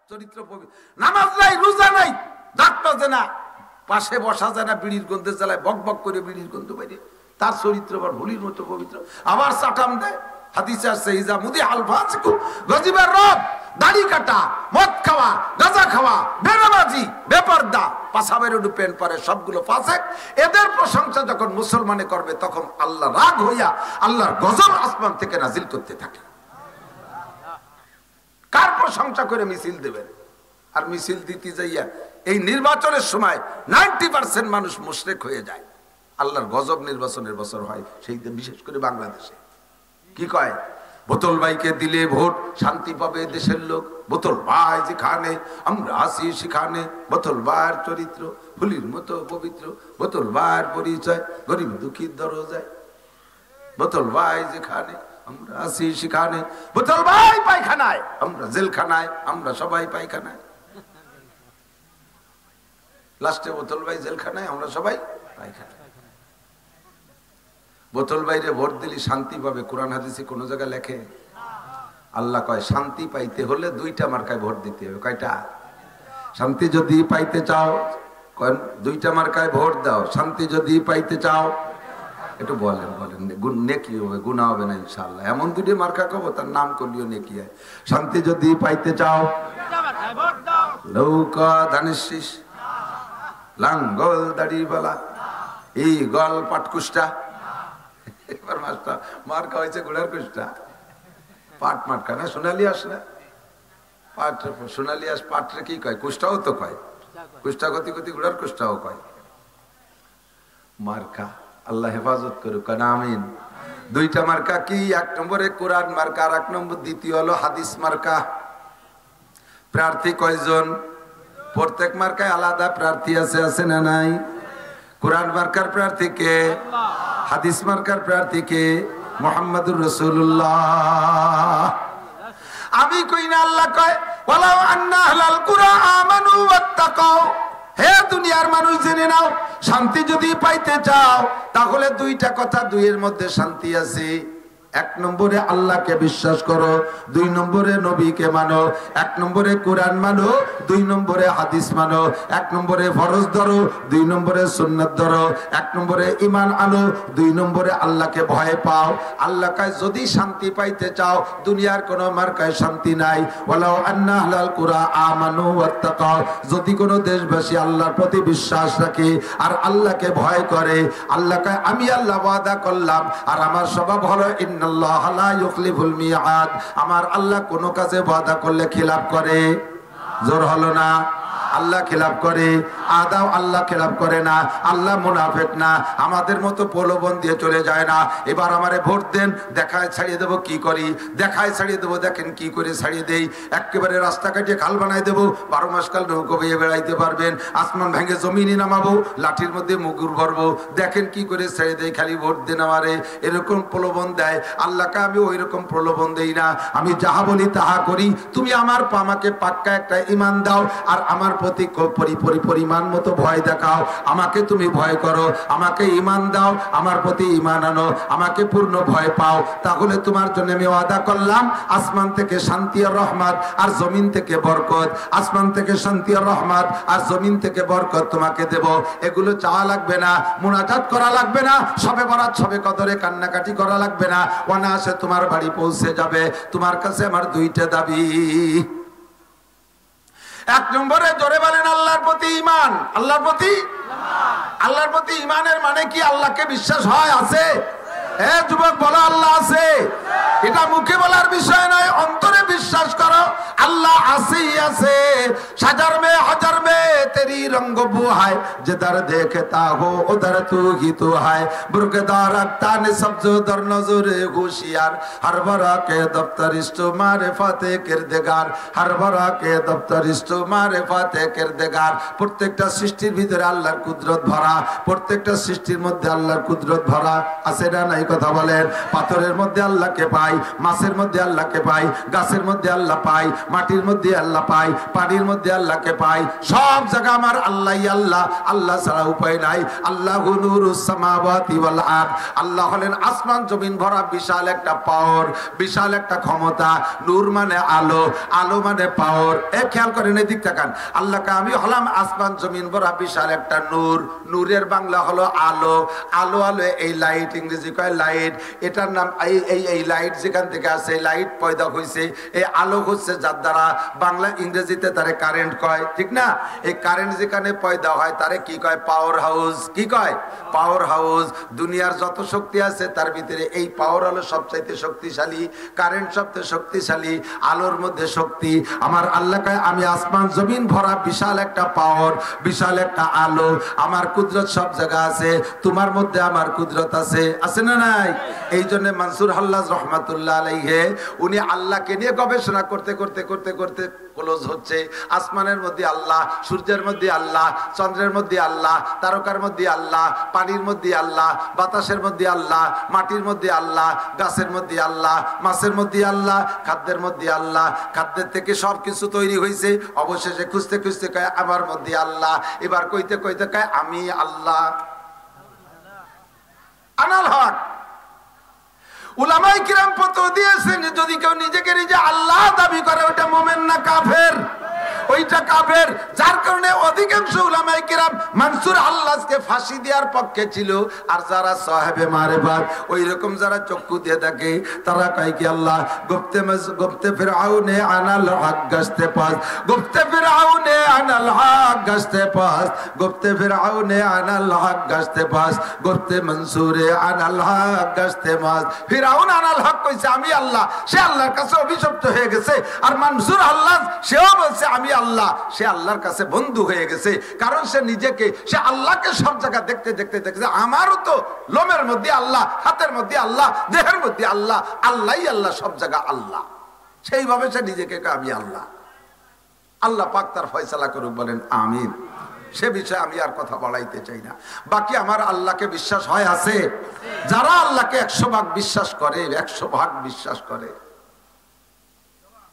চরিত্র নামাজ নাই রোজা নাই দাঁত মাজে না পাশে বসা যায় না বিড়ির গন্ধে জ্বালায় বক বক করে বিড়ির গন্ধ বাইরে তার চরিত্র আবার হোলির মতো পবিত্র আবার চাটাম দেয় হাদিসে আসছে ইজা মুদি আলফাসিকু গজিবার রব দাড়ি কাটা মদ খাওয়া গাঁজা খাওয়া বেনামাজি বেপরদা পাছাবের উডু পেন পরে সবগুলো ফাসেক এদের প্রশংসা যখন মুসলমানে করবে তখন আল্লাহ রাগ হইয়া আল্লাহর গজব আসমান থেকে নাজিল করতে থাকে কার প্রশংসা করে মিছিল দেবেন আর মিছিল দিতে যাইয়া এই নির্বাচনের সময় 90% মানুষ মুশরিক হয়ে যায় আল্লাহর গজব নির্বাচনের বছর হয় সেই বিশেষ করে বাংলাদেশে কি কয় বোতল ভাইকে দিলে ভোট শান্তি পাবে দেশের লোক বোতল ভাই যেখানে আমরা আসি সেখানে বোতল ভাইয়ের চরিত্র ফুলির মতো পবিত্র বোতল ভাইয়ের পরিচয় গরিব দুঃখীর দরজায় বোতল ভাই যেখানে আমরা আসি সেখানে বোতল ভাই পায়খানায় আমরা জেলখানায় আমরা সবাই পায়খানায় লাস্টে বোতল ভাই জেলখানায় আমরা সবাই পায়খানায় বোতল বাইরে ভোট দিলি শান্তি পাবে কোরআন হাদিসে কোন জায়গায় লেখে আল্লাহ কয় শান্তি পাইতে হলে দুইটা মার্কায় ভোট দিতে হবে কয়টা শান্তি যদি পাইতে চাও দুইটা মার্কায় ভোট দাও শান্তি যদি পাইতে চাও একটু বলেন বলেন নেকি হবে গুনাহ হবে না ইনশাআল্লাহ এমন দুটো মার্কা কব তার নাম করলিও নেকি হয় শান্তি যদি পাইতে চাও নৌকা ধানের শীষ লাঙ্গল দাড়িওয়ালা এই গল পাটকুষ্টা এবার মাস্টার মার্কা হয়েছে ঘোড়ার কুষ্টা পাট মার্কা না সোনালি আস না পাট সোনালি আস পাটরে কি কয় কুষ্টাও তো কয় কুষ্টা গতি গতি ঘোড়ার কুষ্টাও কয় মার্কা আল্লাহ হেফাজত করুক আমিন দুইটা মার্কা কি এক নম্বরে কোরআন মার্কা আর এক নম্বর দ্বিতীয় হলো হাদিস মার্কা প্রার্থী কয়জন প্রত্যেক মার্কায় আলাদা প্রার্থী আছে আছে না নাই কোরআন মার্কার প্রার্থী কে হাদিস মার্কার প্রার্থী কে মুহাম্মদুর রাসূলুল্লাহ আমি কই না আল্লাহ কয় ওয়ালাউ আন্না আহলাল কুরা আমানু ওয়াত্তাকাও হে দুনিয়ার মানুষ জেনে নাও শান্তি যদি পাইতে চাও তাহলে দুইটা কথা দুইয়ের মধ্যে শান্তি আছে এক নম্বরে আল্লাহকে বিশ্বাস করো দুই নম্বরে নবীকে মানো এক নম্বরে কোরআন মানো দুই নম্বরে হাদিস মানো এক নম্বরে ফরজ ধরো দুই নম্বরে সুন্নাত ধরো এক নম্বরে ঈমান আনো দুই নম্বরে আল্লাহকে ভয় পাও আল্লাহ কয় যদি শান্তি পাইতে চাও দুনিয়ার কোনো মার্কায় শান্তি নাই ওয়ালাউ আন্না আহলাল কুরা আমানু ওয়াত্তাকাও যদি কোনো দেশবাসী আল্লাহর প্রতি বিশ্বাস রাখে আর আল্লাহকে ভয় করে আল্লাহ কয় আমি আল্লাহ ওয়াদা করলাম আর আমার স্বভাব হলো ইন্নাল্লাহ লা ইউখলিফুল মিআদ আমার আল্লাহ কোন কাজে ওয়াদা করলে খিলাফ করে জোর হলো না আল্লাহ খিলাফ করে আদাও আল্লাহ খিলাফ করে না আল্লাহ মুনাফিক না আমাদের মতো প্রলোভন দিয়ে চলে যায় না এবার আমারে ভোট দেন দেখায় ছাড়িয়ে দেব কি করি দেখায় ছাড়িয়ে দেব দেখেন কি করে ছাড়িয়ে দেই একেবারে রাস্তা কাটিয়ে খাল বানাই দেব 12 মাস কাল নৌকো বইয়ে বেড়াইতে পারবেন আসমান ভেঙে জমিনে নামাবো লাঠির মধ্যে মুগুর ভরবো দেখেন কি করে ছাড়িয়ে দেই খালি ভোট দেন আমারে এরকম প্রলোভন দেয় আল্লাহকে আমি ওই রকম প্রলোভন দেই না আমি যাহা বলি তাহা করি তুমি আমাকে পাক্কা একটা ঈমান দাও আর আমার প্রতি পরিমাণ মতো ভয় দেখাও আমাকে তুমি ভয় করো আমাকে ঈমান দাও আমার প্রতি ঈমান আনো আমাকে পূর্ণ ভয় পাও তাহলে তোমার জন্য আমি ওয়াদা করলাম আসমান থেকে শান্তি আর রহমত আর জমিন থেকে বরকত আসমান থেকে শান্তি আর রহমত আর জমিন থেকে বরকত তোমাকে দেব এগুলো চাওয়া লাগবে না মুনাজাত করা লাগবে না সবে বরাত সবে কদরে কান্নাকাটি করা লাগবে না অনায়াসে তোমার বাড়ি পৌঁছে যাবে তোমার কাছে আমার দুইটা দাবি এক নম্বরে জোরে বলেন আল্লাহর প্রতি ঈমান আল্লাহর প্রতি ঈমানের মানে কি আল্লাহকে বিশ্বাস হয় আছে হে যুবক বলো আল্লাহ আছে এটা মুখে বলার বিষয় নয় অন্তরে বিশ্বাস করো আল্লাহ আছেই আছে হাজার মে তেরি রঙ্গ বুহায় जिधर देखता हो उधर तू ही तो है बुर्गदार ताने सब्जो दर नजरे होशियार हर बरा के दफ्तर इस्तो मारिफाते किरदेगार हर बरा के दफ्तर इस्तो मारिफाते किरदेगार প্রত্যেকটা সৃষ্টির ভিতরে আল্লাহর কুদরত ভরা প্রত্যেকটা সৃষ্টির মধ্যে আল্লাহর কুদরত ভরা আছে না নাই কথা বলেন পাথরের মধ্যে আল্লাহকে পাই মাছের মধ্যে আল্লাহকে পাই গাছের মধ্যে আল্লাহ পাই মাটির মধ্যে আল্লাহ পাই পানির মধ্যে আল্লাহকে পাই সব জায়গা আমার আল্লাহই আল্লাহ, আল্লাহ ছাড়া উপায় নাই। আল্লাহু নূরুস সামাওয়াতি ওয়াল আরদ, আল্লাহ হলেন আসমান জমিন ভরা বিশাল একটা পাওয়ার, বিশাল একটা ক্ষমতা। নূর মানে আলো, আলো মানে পাওয়ার। খেয়াল করেন, এদিক তাকান। আল্লাহকে আমি হলাম আসমান জমিন ভরা বিশাল একটা নূর। নূরের বাংলা হলো আলো। আলো আলো এই লাইট, ইংরেজি কয় লাইট। এটার নাম এই লাইট যেখান থেকে আসে, লাইট পয়দা হয়েছে, এই আলো হচ্ছে যার দ্বারা বাংলা ইংরেজিতে তারে কারেন্ট কয়, ঠিক না? এই কারেন্ট যেখানে পয়দা হয় তারে কি কয়? Power house. কি কয়? Power house. দুনিয়ার যত শক্তি আছে তার ভিতরে এই পাওয়ার হলো সবচাইতে শক্তিশালী, কারেন্ট সবচেয়ে শক্তিশালী, আলোর মধ্যে শক্তি। আমার আল্লাহ কয় আমি আসমান জমিন ভরা বিশাল একটা পাওয়ার, বিশাল একটা আলো। আমার কুদরত সব জায়গা আছে, তোমার মধ্যে আমার কুদরত আছে, আছে না নাই? এই জন্য মানসুর হাল্লাজ রহমাতুল্লাহ আলাইহি উনি আল্লাহকে নিয়ে গবেষণা করতে করতে করতে করতে ক্লোজ হচ্ছে। আসমানের মধ্যে আল্লাহ, সূর্যের মধ্যে আল্লাহ, চন্দ্রের মধ্যে আল্লাহ, তারকার মধ্যে আল্লাহ, পানির মধ্যে আল্লাহ, বাতাসের মধ্যে আল্লাহ, মাটির মধ্যে আল্লাহ, গাছের মধ্যে আল্লাহ, মাছের মধ্যে আল্লাহ, খাদ্যের মধ্যে আল্লাহ। খাদ্যের থেকে সব কিছু তৈরি হয়েছে, অবশেষে খুঁজতে খুঁজতে কয় আমার মধ্যে আল্লাহ। এবার কইতে কইতে কয় আমি আল্লাহ। আনাল হক। উলামায়ে কিরাম ফতোয়া দিয়েছেন যদি কেউ নিজেকে নিজে আল্লাহ দাবি করে ওটা মুমিন না কাফের, ওইটা কাফের। যার কারণে অধিকাংশ উলামায়ে কিরাম মানসুর আল্লাহকে ফাঁসি দেওয়ার পক্ষে ছিল। আর যারা সাহেবে মারেফাত ওই রকম যারা চক্ষু দিয়ে থাকে তারা কয় কি আল্লাহ গুপ্তে ফিরআউনে আনাল হক গাছতে পাস, গুপ্তে ফিরআউনে আনাল হক গাছতে পাস, গুপ্তে ফিরআউনে আনাল হক গাছতে পাস, গুপ্তে মনসুরে আনাল হক গাছতে মাস। ফিরআউন আনাল হক কইছে আমি আল্লাহ, সে আল্লাহর কাছে অভিশপ্ত হয়ে গেছে। আর মানসুর আল্লাহ সেও বলছে আমি আল্লাহ, সে আল্লাহর কাছে বন্ধু হয়ে গেছে। কারণ সে নিজেকে, সে আল্লাহকে সব জায়গা দেখতে দেখতে দেখছে আমারও তো লোমের মধ্যে আল্লাহ, হাতের মধ্যে আল্লাহ, দেহের মধ্যে আল্লাহ, আল্লাহই আল্লাহ, সব জায়গা আল্লাহ। সেইভাবে সে নিজেকে আমি আল্লাহ। আল্লাহ পাক তার ফয়সালা করুক, বলেন আমিন। সে বিষয়ে আমি আর কথা বাড়াইতে চাই না। বাকি আমার আল্লাহকে বিশ্বাস হয় আছে। যারা আল্লাহকে 100 ভাগ বিশ্বাস করে, 100 ভাগ বিশ্বাস করে,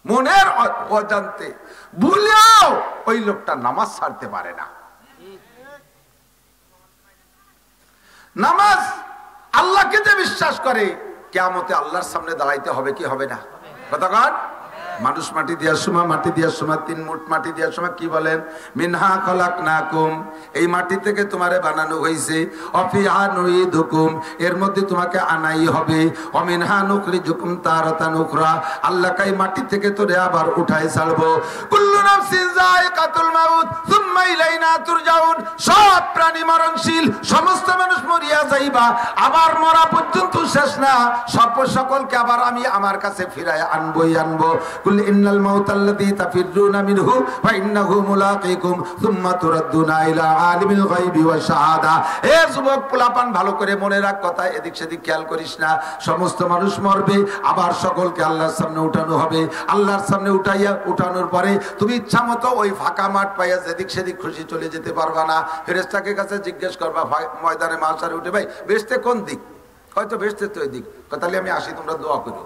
মনের অজান্তে ভুলেও ওই লোকটা নামাজ ছাড়তে পারে না। নামাজ আল্লাহকে যে বিশ্বাস করে কিয়ামতে আল্লাহর সামনে দাঁড়াইতে হবে কি হবে না? কতক্ষণ মানুষ মাটি দেওয়ার সময়, মাটি দেওয়ার সময় 3 মুঠ মাটি দেওয়ার সময় কি বলেন? মিনহা খলাকনাকুম, এই মাটি থেকে তোমারে বানানো হয়েছে। অফিহা নুইদুকুম, এর মধ্যে তোমাকে আনাই হবে। অমিনহা নুখরিজুকুম তারাতান উখরা, আল্লাহ এই মাটি থেকে তোরে আবার উঠাই ছাড়বো। কুল্লু নাফসিন যায়িকাতুল মাউত সুম্মা ইলাইনা তুরজাউন, সব প্রাণী মরণশীল, সমস্ত মানুষ মরিয়া যাইবা, আবার মরা পর্যন্ত শেষ না, সকলকে আবার আমি আমার কাছে ফিরায় আনবই আনবো। কুল ইন্নাল মাউতাল্লাযী তাফিরুনা মিনহু ওয়া ইন্নাহু মুলাকীকুম সুম্মা তুরাদ্দুনা ইলা আলিমিল গায়বি ওয়াশ শাহাদা। এ যুবক পোলাপান, ভালো করে মনে রাখ কথা, এদিক সেদিক খেয়াল করিস না। সমস্ত মানুষ মরবে, আবার সকলকে আল্লাহর সামনে উঠানো হবে। আল্লাহর সামনে উঠানোর পরে তুমি ইচ্ছা মতো ওই ফাঁকা মাঠ পাইয়া যেদিক সেদিক খুশি চলে যেতে পারবা না। ফেরেশতাকে কাছে জিজ্ঞেস করবা ময়দানে মাহশারে উঠে, ভাই বেহেশতে কোন দিক? হয়তো বেহেশতে তো এই দিক। তাহলে আমি আসি, তোমরা দোয়া করো।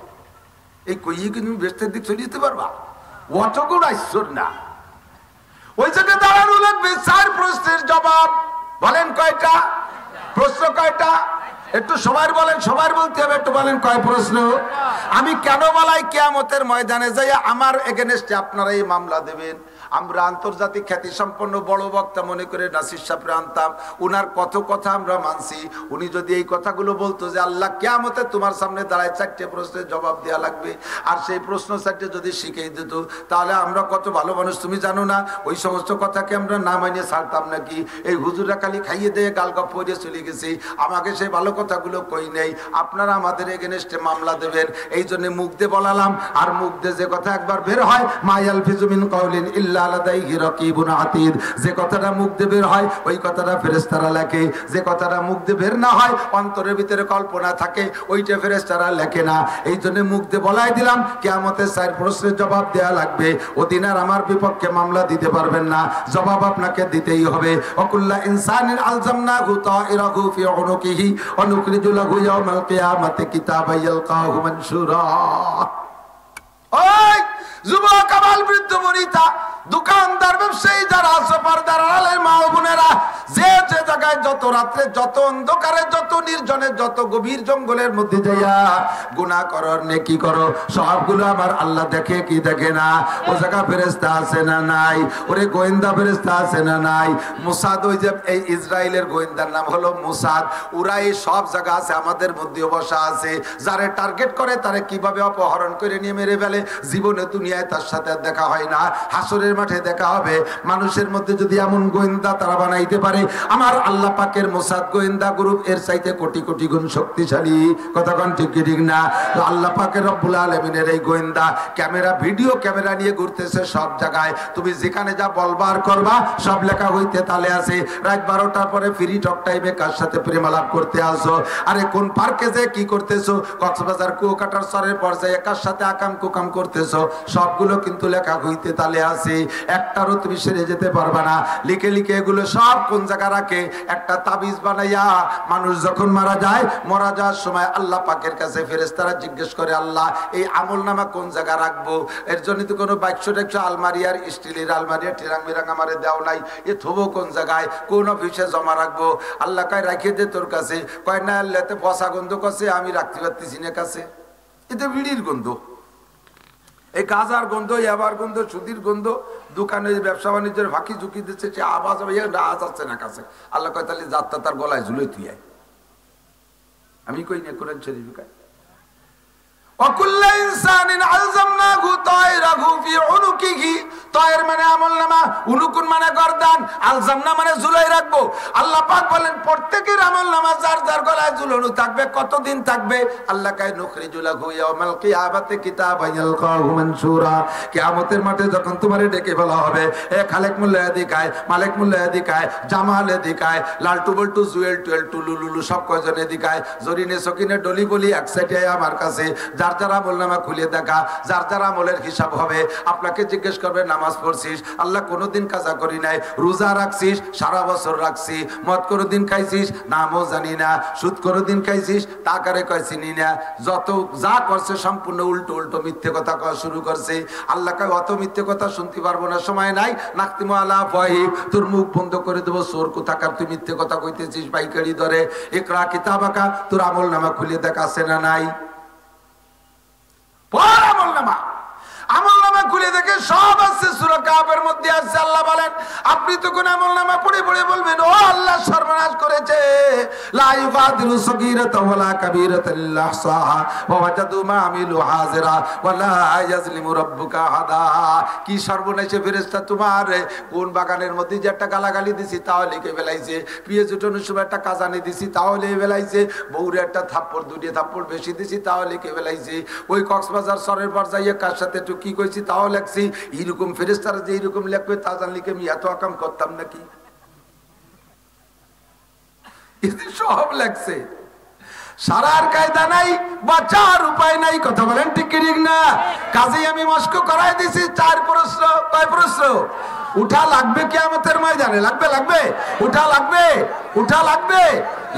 এই কইয়ে কি তুমি বেহেশতের দিক চলে যেতে পারবা? অতগুলো আইসর না। ওই জায়গায় দাঁড়ানো লাগবে। 4 প্রশ্নের জবাব। বলেন কয়টা প্রশ্ন? কয়টা? একটু সবার বলেন, সবার বলতে হবে। একটু বলেন কয় প্রশ্ন? আমি কেন বলাই কিয়ামতের ময়দানে যাই আমার এগেনস্টে আপনারা এই মামলা দেবেন? আমরা আন্তর্জাতিক খ্যাতি সম্পন্ন বড় বক্তা মনে করে নাসির সাহেবরে আনতাম। উনার কত কথা আমরা মানছি। উনি যদি এই কথাগুলো বলতো যে আল্লাহ কিয়ামতে তোমার সামনে দাঁড়ায় 4টে প্রশ্নের জবাব দেওয়া লাগবে, আর সেই প্রশ্ন 4টে যদি শিখিয়ে দিত, তাহলে আমরা কত ভালো মানুষ তুমি জানো না? ওই সমস্ত কথাকে আমরা না মানিয়ে ছাড়তাম নাকি? এই হুজুরা খালি খাইয়ে দিয়ে গালগপ পড়ে চলে গেছি, আমাকে সেই ভালো কথাগুলো কই নেই। আপনারা আমাদের এগেনস্টে মামলা দেবেন, এই জন্য মুখ দিয়ে বলালাম। আর মুখ দিয়ে যে কথা একবার বের হয়, মা ইয়ালফিজু মিন কাউলিন ইল্লা লাদাইহি রাকিবুন আতীদ, যে কথাটা মুখ দিয়ে বের হয় ওই কথাটা ফেরেশতারা লেখে। যে কথাটা মুখ দিয়ে বের না হয়, অন্তরের ভিতরে কল্পনা থাকে, ওইটা ফেরেশতারা লেখে না। এই জন্য মুখ দিয়ে বলাই দিলাম কিয়ামতের 4 প্রশ্নের জবাব দেয়া লাগবে। ওদিন আর আমার বিপক্ষে মামলা দিতে পারবেন না, জবাব আপনাকে দিতেই হবে। ওয়াকুল্লা ইনসানিন আলজামনাহু তাইরাহু ফি উনুকিহি ওয়া নুখরিজু লাহু ইয়াওমাল কিয়ামাতি কিতাবান ইয়ালকাহু মানশুরা। ওই যুবক, আবাল, বৃদ্ধ, বনিতা, দোকানদার, ব্যবসায়ী যারা আছে, পর্দার আড়ালে রাত্রে, যত অন্ধকারে, যত নির্জনে, যত গভীর জঙ্গলের মধ্যে যাইয়া গুনাহ করো নেকি করো, সবগুলো আমার আল্লাহ দেখে কি দেখে না? ও জায়গা ফেরেশতা আছে না নাই? ওরে গোয়েন্দা ফেরেশতা আছে না নাই? মুসাদ, ওই যে এই ইসরায়েলের গোয়েন্দার নাম হলো মুসাদ, ওরা এই সব জায়গা আছে, আমাদের মধ্যে বসা আছে। যারে টার্গেট করে তারে কিভাবে অপহরণ করে নিয়ে মেরে ফেলে, জীবনে দুনিয়ায় তার সাথে দেখা হয় না, হাসরের মাঠে দেখা হবে। মানুষের মধ্যে যদি এমন গোয়েন্দা তারা বানাইতে পারে, আমার আল্লাহ পাকের মোসাদ গোয়েন্দা গ্রুপ এর চাইতে কোটি কোটি গুণ শক্তিশালী। কতক্ষণ ঠিক কি ঠিক না? তো আল্লাহ পাকের রব্বুল আলামিনের এই গোয়েন্দা ক্যামেরা, ভিডিও ক্যামেরা নিয়ে ঘুরতেছে সব জায়গায়। তুমি যেখানে যা বলবার করবা সব লেখা হইতে তালে আছে। রাত 12টার পরে ফ্রি টক টাইমে কার সাথে প্রেম আলাপ করতে আসো, আরে কোন পার্কে যে কি করতেছো, কক্সবাজার কুয়াকাটার সরের পর্যায়ে কার সাথে আকাম কুকাম করতেছো, সবগুলো কিন্তু লেখা হইতে তালে আছে। একটারও তুমি সেরে যেতে পারবা না। লিখে লিখে এগুলো সব কোন জায়গা রাখে, একটা তাবিজ বানাইয়া মানুষ যখন মারা যায়, মারা যাওয়ার সময় আল্লাহ পাকের কাছে ফেরেশতারা জিজ্ঞেস করে, আল্লাহ এই আমল নামা কোন জায়গা রাখবো? এর জন্য তো কোনো বাক্স টেক্স আলমারি আর স্টিলের আলমারি টিরাং মিরাং আমারে দেও নাই, এ থবো কোন জায়গায়, কোন অফিসে জমা রাখবো? আল্লাহ কয় রাখিয়ে দে তোর কাছে। কয় না, আল্লাহতে পচা গন্ধ করছে, আমি রাখতে পারতেছি না কাছে। এতে বিড়ির গন্ধ, এই গাজার গন্ধ, এবার গন্ধ, সুদির গন্ধ, দোকানে ব্যবসা বাণিজ্যের ফাঁকি ঝুঁকি দিচ্ছে, সে আওয়াজ আসছে না কাছে। আল্লাহ কয় তাহলে যাত্রা তার গলায় ঝুলে তুই আয়। আমি কই না কোরআন শরীফ কয় মানে আমলনামা, উনুকুন মানে গর্দান, আলজামনা মানে ঝুলাই রাখবো। আল্লাহ পাক বলেন প্রত্যেকের আমলনামা যার যার গলায় ঝুলানো থাকবে। কতদিন থাকবে? আল্লাহ কয় নুখরিজুলাহু ইয়াউমাল কিয়ামাতি কিতাবান ইয়ালকাহু মানসুরা। কিয়ামতের মাঠে যখন তোমারে ডেকে বলা হবে, এ খালেক মোল্লা এদিকায়, মালিক মোল্লা এদিকায়, জামাল এদিকায়, লালটু বল্টু, জুয়েল টুয়েল, টুলু লুলু, সব কয়জন এদিকায়, জরিনে সকিনে ডলি বলি এক সাইডে আমার কাছে। যার যার আমলনামা খুলে দেখা, যার যার আমলের হিসাব হবে। আপনাকে জিজ্ঞেস করবে নামাজ পড়ছিস? আল্লাহ কোনোদিন কাজা করি নাই। রোজা রাখছিস? সারা বছর রাখছি। মদ কোনোদিন খাইছিস? নামও জানি না। সুদ কোনোদিন খাইছিস? টাকারে কয় চিনি না। যত যা করছে সম্পূর্ণ উল্টো উল্টো মিথ্যে কথা কওয়া শুরু করছে। আল্লাহ কয় অত মিথ্যে কথা শুনতে পারবো না, সময় নাই। নাকতিমু আলা ফাহিম, তোর মুখ বন্ধ করে দেবো। চোর কোথাকার, তুই মিথ্যে কথা কইতেছিস পাইকারি ধরে। ইকরা কিতাবাকা, তোর আমলনামা খুলে দেখা আছে না নাই? আমলনামা, আমলনামা খুলে দেখে সব আছে। সূরা কাফের মধ্যে আছে, আল্লাহ বলেন আপনি তো কোন আমলনামা পড়ে পড়ে বলবেন, ও আল্লাহ সর্বনাশ করেছে। লা ইউগাদিরু সগীরাতাও ওয়ালা কাবীরাতান ইল্লা আহসাহা ওয়া ওয়াজাদু মা আমিলু হাজিরা ওয়া লা ইয়াজলিমু রাব্বুকা আহাদা। কি সর্বনাশে ফেরেশতা তোমার! কোন বাগানের মধ্যে যে একটা গালাগালি দিছি তাও লিখে ফেলাইছে, পেঁয়াজ উঠানোর সময় একটা কাজানি দিছি তাও লিখে ফেলাইছে, বউরে একটা থাপ্পড়, দুটি থাপ্পড় বেশি দিছি তাও লিখে ফেলাইছে, ওই কক্সবাজার সরের পর যাইয়ে কার সাথে একটু কি কইছি তাও লেখছি। এইরকম ফেরেশতারা যে এইরকম লেখবে তা জানলে কি আমি এত আকাম করতাম নাকি? সব লেখছে, সারার কায়দা নাই, বাঁচার উপায় নাই। কথা বলেন ঠিক কি ঠিক না? কাজেই আমি মস্ক করাই দিছি 4 প্রশ্ন। কয় প্রশ্ন? উঠা লাগবে কিয়ামতের ময়দানে। লাগবে, লাগবে, উঠা লাগবে, উঠা লাগবে।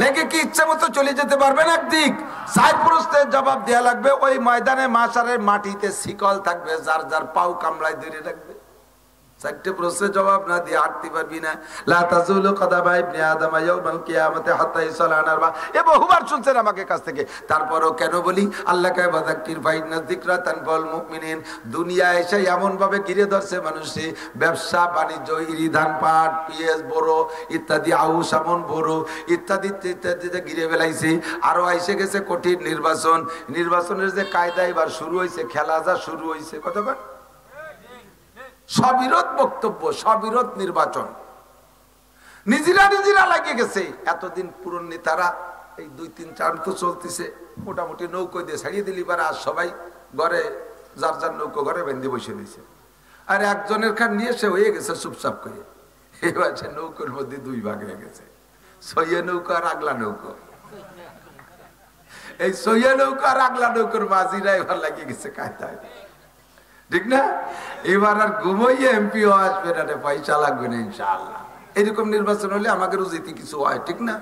লেগে কি ইচ্ছে মতো চলে যেতে পারবেন একদিক? 4 প্রশ্নের জবাব দেয়া লাগবে। ওই ময়দানে মাশারের মাটিতে শিকল থাকবে, যার যার পাও কামড়ায় ধরে রাখবে। 4টে প্রশ্নের জবাব না দিয়ে হাঁটতে পারবি না। লা তাজুলু কদামা ইবনে আদম ইয়াউমাল কিয়ামাতি হাত্তা ইসলানার বা, এ বহুবার শুনছেন আমাকে কাছ থেকে। তারপরও কেন বলি? আল্লাহ কয় বাযাক্কির ফাইন্না যিকরা তানফাউল মুমিনিন। দুনিয়া এসে এমন ভাবে ঘিরে ধরছে মানুষে, ব্যবসা বাণিজ্য, ইরি ধান পাট পেঁয়াজ বড় ইত্যাদি, আউশ আমন বড় ইত্যাদি ইত্যাদিতে ঘিরে ফেলাইছে। আরো এসে গেছে কঠিন নির্বাচন। নির্বাচনের যে কায়দা এবার শুরু হয়েছে, খেলা যা শুরু হয়েছে, কতবার সবিরোধ বক্তব্য, সবিরোধ নির্বাচন, নিজেরা নিজেরা লাগিয়ে গেছে। এতদিন পুরন নেতারা এই 2-3-4 তো চলতেছে, মোটামুটি নৌকো দিয়ে ছাড়িয়ে দিলি পারে। আর সবাই ঘরে যার যার নৌকো ঘরে বেঁধে বসে দিয়েছে। আর একজনের খান নিয়ে সে হয়ে গেছে চুপচাপ করে। এবার সে নৌকোর মধ্যে 2 ভাগ হয়ে গেছে, সইয়া নৌকো আর আগলা নৌকো। এই সইয়া নৌকো আর আগলা নৌকোর মাঝিরা এবার লাগিয়ে গেছে কায়দায়, ঠিক না? এবার আর ঘুমাইয়ে এমপিও আসবে না, পয়সা লাগবে না ইনশাআল্লাহ। এরকম নির্বাচন হলে আমাকে রুজিতে কিছু হয়, ঠিক না?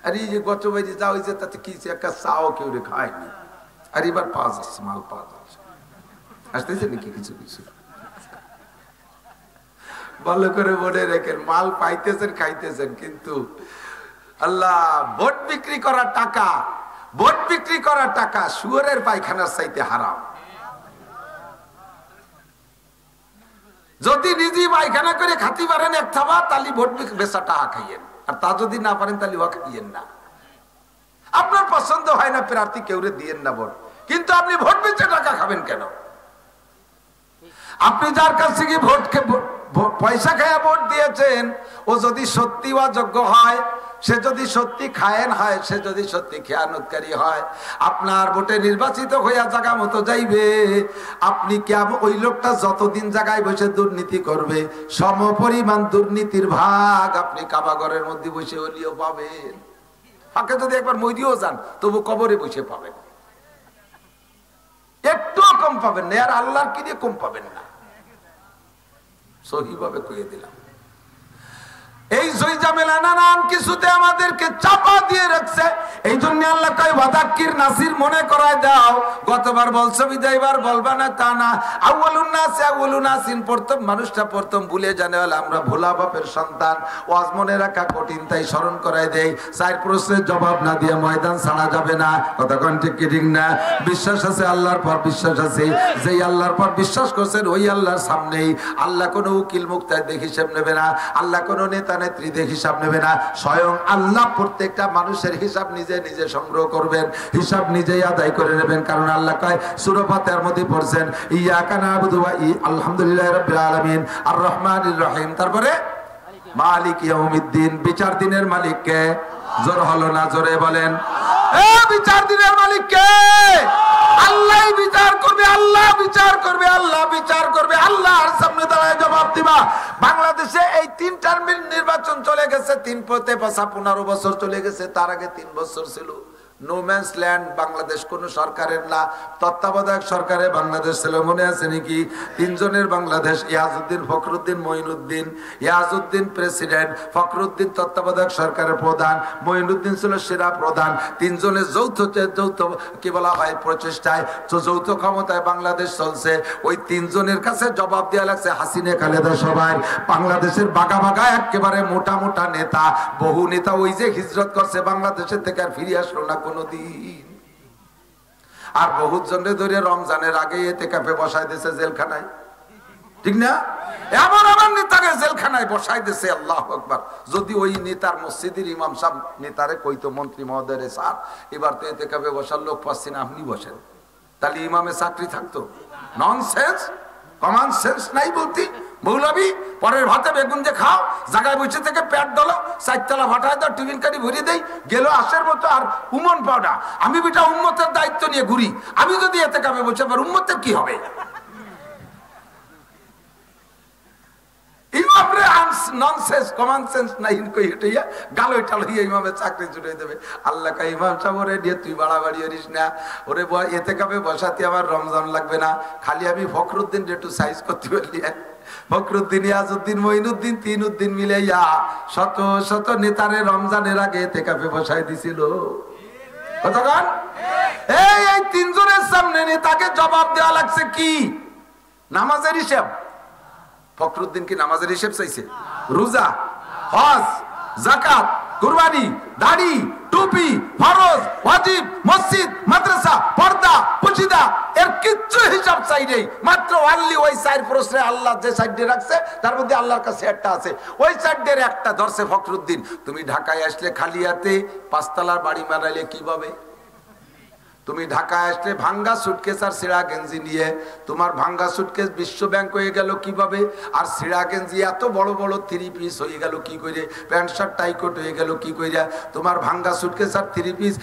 আর এই যে গত বাইরে যা হয়েছে তাতে কি একটা চাও কেউ রে খায়নি। আর এবার পাওয়া যাচ্ছে, মাল পাওয়া যাচ্ছে, আসতেছে নাকি কিছু কিছু। ভালো করে মনে রেখেন, মাল পাইতেছেন খাইতেছেন, কিন্তু আল্লাহ ভোট বিক্রি করার টাকা, ভোট বিক্রি করার টাকা শুয়োরের পায়খানার চাইতে হারাম। যদি নিজে পায়খানা করে খাতি পারেন এক থাবা, তাহলে ভোট বেচা টাকা খাইয়েন, আর তা যদি না পারেন তাহলে ও খাইয়েন না। আপনার পছন্দ হয় না প্রার্থী, কেউরে দিয়েন না ভোট, কিন্তু আপনি ভোট বেচে টাকা খাবেন কেন? আপনি যার কাছ থেকে পয়সা খায়া ভোট দিয়েছেন, ও যদি সত্যি অযোগ্য হয়, সে যদি সত্যি খায়েন হয়, সে যদি সত্যি খেয়ানতকারী হয়, আপনার ভোটে নির্বাচিত হইয়া জায়গা মতো যাইবে, আপনি কেমন ওই লোকটা যতদিন জায়গায় বসে দুর্নীতি করবে, সমপরিমাণ দুর্নীতির ভাগ আপনি কাবাগরের মধ্যে বসে হলিও পাবেন। ফাঁকে যদি একবার মরিও যান, তবু কবরে বসে পাবেন, একটুও কম পাবেন না, আর আল্লাহর কি দিয়ে কম পাবেন না। সহিভাবে কইয়ে দিলাম। এই জয়জামেলা নানান কিছুতে আমাদেরকে চাপা দিয়ে রাখছে। এই জন্য আল্লাহ কয় ওয়াদাক্কির নাসির, মনে করায় দাও। গতবার বলছো বিদায় এবার বলবা না তা না। আউয়ালুন নাস আউয়ালুন নাসিন, প্রথম মানুষটা প্রথম ভুলে জানে হল আমরা ভোলা বাপের সন্তান। ওয়াজ মনে রাখা কঠিন, তাই স্মরণ করায় দেই। চার প্রশ্নের জবাব না দিয়ে ময়দান ছাড়া যাবে না। কথা কোন ঠিক কি ঠিক না? বিশ্বাস আছে, আল্লাহর পর বিশ্বাস আছে। যেই আল্লাহর পর বিশ্বাস করছেন ওই আল্লাহর সামনেই আল্লাহ কোনো উকিল মুক্তায় হিসাব নেবে না, আল্লাহ কোনো নেতা নেত্রীদের হিসাব নেবে না, স্বয়ং আল্লাহ প্রত্যেকটা মানুষের হিসাব নিজে নিজে সংগ্রহ করবেন, হিসাব নিজেই আদায় করে নেবেন। কারণ আল্লাহ কয় সূরা ফাতিহার মধ্যে পড়ছেন ইয়াকা না'বুদু ওয়া আলহামদুলিল্লাহি রাব্বিল আলামিন আর রহমানির রহিম, তারপরে মালিক ইয়াউমিদ্দিন, বিচার দিনের মালিক কে? জোর হলো না, জোরে বলেন। বিচার দিনের মালিক কে? আল্লাহ বিচার করবে, আল্লাহ বিচার করবে, আল্লাহ বিচার করবে, আল্লাহর সামনে দাঁড়ায় জবাব দিবা। বাংলাদেশে এই 3 টার্মের নির্বাচন চলে গেছে, 15 বছর চলে গেছে, তার আগে 3 বছর ছিল নো ম্যানস ল্যান্ড। বাংলাদেশ কোন সরকারের না, তত্ত্বাবধায়ক সরকারে বাংলাদেশ ছিল। মনে আছে নাকি? 3 জনের বাংলাদেশ, ইয়াজউদ্দিন, ফখরুদ্দিন, মঈনুদ্দিন। ইয়াজউদ্দিন প্রেসিডেন্ট, ফখরুদ্দিন তত্ত্বাবধায়ক সরকারের প্রধান, মঈনুদ্দিন ছিল সেরা প্রধান। 3 জনের যৌথ কি বলা হয় প্রচেষ্টায়, তো যৌথ ক্ষমতায় বাংলাদেশ চলছে। ওই 3 জনের কাছে জবাব দেওয়া লাগছে হাসিনা খালেদা সবাই। বাংলাদেশের বাগা বাগা একেবারে মোটা মোটা নেতা, বহু নেতা ওই যে হিজরত করছে বাংলাদেশের থেকে, আর ফিরে আসলো না কোনদিন। আর বহুত জনে ধরে রমজানের আগে এতেকাফে বসায় দিয়েছে জেলখানায়, ঠিক না? এমন আমার নেতাকে জেলখানায় বসাই দিয়েছে, আল্লাহু আকবার। যদি ওই নেতার মসজিদের ইমাম সাহেব নেতারে কইতো মন্ত্রী মহোদয় রে স্যার এবার তো এতেকাফে বসার লোক পাচ্ছি না, আপনি বসেন, তাহলে ইমামের চাকরি থাকতো? ননসেন্স, কমন সেন্স নাই বলতি। মৌলবী পরের ভাতে বেগুন যে খাও, জায়গায় বসে থেকে পেট দলো, 4 তলা ভাটায় দাও, টিফিন কাটি ভরিয়ে দেই, গেল আসের মতো। আর উমন পাওয়া, আমি বেটা উম্মতের দায়িত্ব নিয়ে ঘুরি, আমি যদি এতে কামে বসে আবার উম্মতের কি হবে? রমজান লাগবে না, খালি আমি ফখরুদ্দিন একটু সাইজ করতে পারলি। ফখরুদ্দিন, ইয়াজউদ্দিন, মঈনুদ্দিন, 3 উদ্দিন মিলে শত শত নেতারে রমজানের আগে এতেকাফে বসাই দিছিল। কতক্ষণ? এই 3 জনের সামনে নেতাকে জবাব দেওয়া লাগছে কি? নামাজের হিসাব। ফখরুদ্দিন কি নামাজের হিসেব চাইছে? রোজা, হজ, যাকাত, কুরবানি, দাড়ি, টুপি, ফরজ, ওয়াজিব, মসজিদ, মাদ্রাসা, পর্দা, পুশিদা, এর কিচ্ছু হিসাব চাই নেই। মাত্র আল্লি ওই 4 প্রশ্নে আল্লাহ যে সাইডে রাখছে তার মধ্যে আল্লাহর কাছে একটা আছে, ওই সাইডের একটা ধরছে ফখরুদ্দিন। তুমি ঢাকায় আসলে খালি হাতে 5 তলার বাড়ি বানাইলে কিভাবে? তুমি ঢাকায় আসলে ভাঙ্গা সুটকেস আর সিরা গেঞ্জি নিয়ে, তোমার ভাঙ্গা সুটকেস বিশ্ব ব্যাংক হয়ে গেল কিভাবে? আর সিরা গেঞ্জি এত বড় বড় 3 পিস হয়ে গেল কি করে? প্যান্ট শার্ট টাইকোট হয়ে গেল কি কইরা? তোমার ভাঙ্গা সুটকেস আর 3 পিস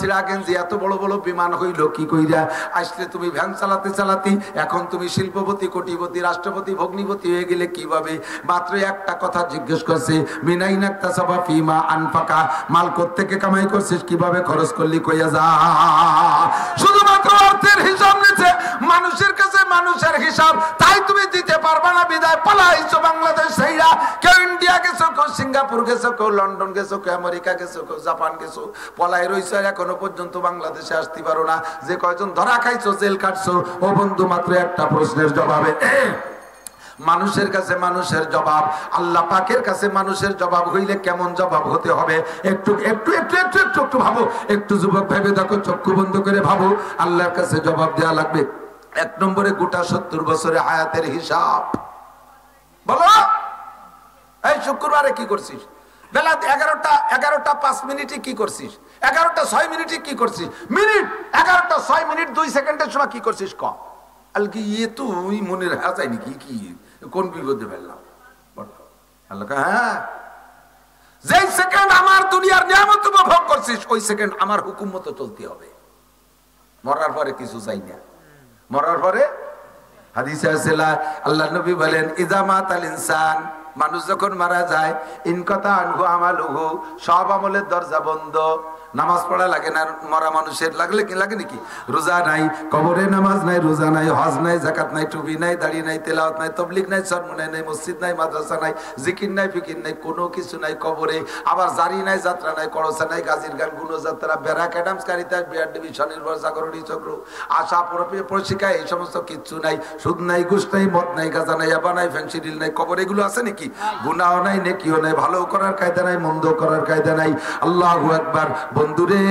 সিরা গেঞ্জি এত বড় বড় বিমান হইল কি কইরা? আসলে তুমি ভ্যান চালাতে চালাতে এখন তুমি শিল্পপতি, কোটিপতি, রাষ্ট্রপতি, ভগ্নিপতি হয়ে গেলে কিভাবে? মাত্র একটা কথা জিজ্ঞেস করছে, মিনাইনা তাসাবা ফিমা আনফাকা, মাল কোত্থেকে কামাই করছিস, কিভাবে খরচ করলি, কইয়া যা। শুধুমাত্র অর্থের হিসাব নিচ্ছে মানুষের কাছে, মানুষের হিসাব তাই তুমি দিতে পারবা না, বিদায় পালাইছো বাংলাদেশ সেইরা। কেউ ইন্ডিয়া গেছো, কেউ সিঙ্গাপুর গেছো, কেউ লন্ডন গেছো, কেউ আমেরিকা গেছো, কেউ জাপান গেছো, পলাই রইছো, এখনো পর্যন্ত বাংলাদেশে আসতে পারো না। যে কয়জন ধরা খাইছো, জেল কাটছো, ও বন্ধু মাত্র একটা প্রশ্নের জবাবে মানুষের কাছে মানুষের জবাব, আল্লাহ পাকের কাছে মানুষের জবাব হইলে কেমন জবাব হতে হবে একটু একটু একটু একটু একটু একটু ভাবো। একটু যুবক ভেবে দেখো, চক্ষু বন্ধ করে ভাবো, আল্লাহর কাছে জবাব দেওয়া লাগবে। 1 নম্বরে গোটা 70 বছরে হায়াতের হিসাব। বলো এই শুক্রবারে কি করছিস? বেলা 11টা 5 মিনিটে কি করছিস? 11টা 6 মিনিটে কি করছিস? মিনিট 11টা 6 মিনিট 2 সেকেন্ডের সময় কি করছিস? ক আল কি ইয়ে তুই মনে রাখা যায় নাকি? কি কোন বিপদে ফেললাম? আল্লাহ হ্যাঁ, যেই সেকেন্ড আমার দুনিয়ার নিয়ামত উপভোগ করছিস ওই সেকেন্ড আমার হুকুম মতো চলতে হবে। মরার পরে কিছু চাই না। মরার পরে হাদিসে আছে আল্লাহ নবী বলেন ইজা মাতাল ইনসান, মানুষ যখন মারা যায়, ইনকাতা আনহু আমালুহু, সব আমলের দরজা বন্ধ। নামাজ পড়া লাগে না মরা মানুষের, লাগলে কি লাগে নাকি? রোজা নাই, কবরে নামাজ নাই, রোজা নাই, হজ নাই, যাকাত নাই, টুপি নাই, দাড়ি নাই, তেলাওয়াত নাই, তাবলীগ নাই, সরমুনাই নাই, মসজিদ নাই, মাদ্রাসা নাই, জিকির নাই, ফিকির নাই, কোনো কিছু নাই কবরে। আবার জারি নাই, যাত্রা নাই, করসা নাই, গাজীর গান, গুণযাত্রা, BRAC, Adams, Caritas, BR division, নির্ভর, জাগরণী চক্র, আশা, প্রশিকা, এই সমস্ত কিচ্ছু নাই। সুদ নাই, ঘুষ নাই, মদ নাই, গাঁজা নাই, আবা নাই, ফেন্সিডিল নাই, কবর এগুলো আছে নাকি? গুনাহ নাই, নেকিও নাই, ভালো করার কায়দা নাই, মন্দ করার কায়দা নাই। আল্লাহু আকবার। বন্ধুরে,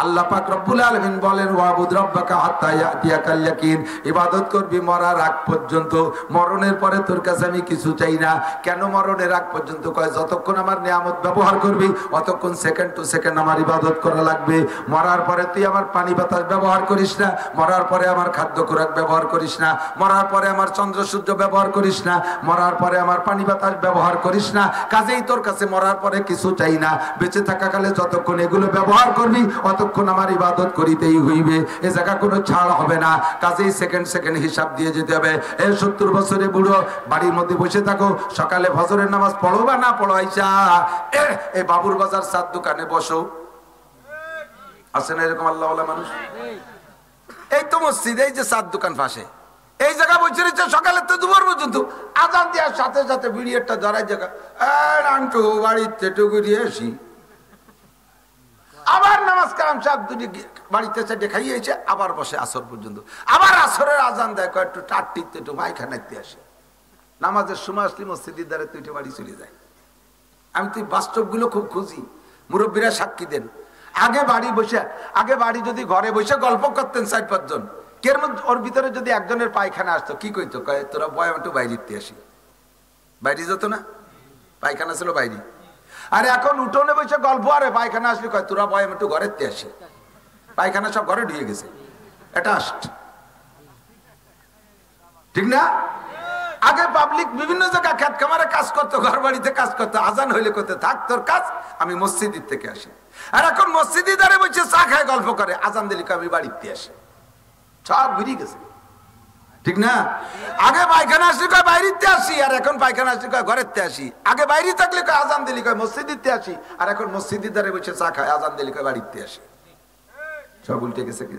আল্লাহ পাক রব্বুল আলামিন বলেন ওয়াবুদ রাব্বাকা হাত্তা ইয়াতিয়াকাল ইয়াকিন, ইবাদত করবি মরার আগ পর্যন্ত। মরণের পরে তোর কাছে আমি কিছু চাই না। কেন মরণের আগ পর্যন্ত? কয় যতক্ষণ আমার নিয়ামত ব্যবহার করবি অতক্ষণ সেকেন্ড টু সেকেন্ড আমার ইবাদত করা লাগবে। মরার পরে তুই আমার পানি বাতাস ব্যবহার করিস না, মরার পরে আমার খাদ্য খোরাক ব্যবহার করিস না, মরার পরে আমার চন্দ্র সূর্য ব্যবহার করিস না, মরার পরে আমার পানি বাতাস ব্যবহার করিস না। কাজেই তোর কাছে মরার পরে কিছু চাই না। বেঁচে থাকাকালে যতক্ষণ এগুলো ব্যবহার করবি অতক্ষণ আমার ইবাদত করিতেই হইবে। এ জায়গা কোনো ছাড় হবে না। কাজেই সেকেন্ড সেকেন্ড হিসাব দিয়ে যেতে হবে। এই 70 বছরে বুড়ো বাড়ির মধ্যে বসে থাকো, সকালে ফজরের নামাজ পড়ো বা না পড়ো, আইসা এই বাবুর বাজার চার দোকানে বসো। আছে না এরকম আল্লাহওয়ালা মানুষ? এই তো মসজিদ, এই যে চার দোকান পাশে, এই জায়গা বসে রয়েছে সকালে তো দুপুর পর্যন্ত। আজান দেওয়ার সাথে সাথে বিড়িয়েরটা ধরাই জায়গা আন্টু বাড়িতে টুকুরিয়ে আসি, আবার নামাজ কালাম সাহেব দুটি বাড়িতে চারটে খাইয়েছে, আবার বসে আসর পর্যন্ত। আবার আসরের আজান দেয়, একটু টাটটিতে একটু পায়খানাতে আসে। নামাজের সময় আসলে মসজিদের দ্বারা তুই বাড়ি চলে যায়। আমি তুই বাস্তবগুলো খুব খুঁজি, মুরব্বীরা সাক্ষী দেন। আগে বাড়ি যদি ঘরে বসে গল্প করতেন 4-5 জন, কের মধ্যে ওর ভিতরে যদি একজনের পায়খানা আসতো কি কইতো? কয় তোরা বয় একটু বাইরে আসি। বাইরে যেত না, পায়খানা ছিল বাইরে। আর এখন উঠোনে বসে গল্প, আরে পায়খানা আসলে কয় তোরা বয় একটু ঘরের তে আসি। পায়খানা সব ঘরে ঢুকে গেছে, এটা ঠিক না? আগে পাবলিক বিভিন্ন জায়গায় খেত খামারে কাজ করতো, ঘর বাড়িতে কাজ করতো, আজান হইলে করতে থাক তোর কাজ, আমি মসজিদের থেকে আসি। আর এখন মসজিদে দাঁড়িয়ে বসে চা খায় গল্প করে, আজান দিলে আমি বাড়িতে আসি। সব ঘুরিয়ে গেছে, ঠিক না? আগে পায়খানা আসলে কয় বাইরেতে আসি, আর এখন পায়খানা আসলে কয় ঘরেতে আসি। আগে বাইরে থাকলে কয় আজান দিলে কয় মসজিদে আসি, আর এখন মসজিদের দ্বারে বসে চা খায়, আজান দিলে কয় বাড়িতে আসি। সব উল্টে গেছে কি?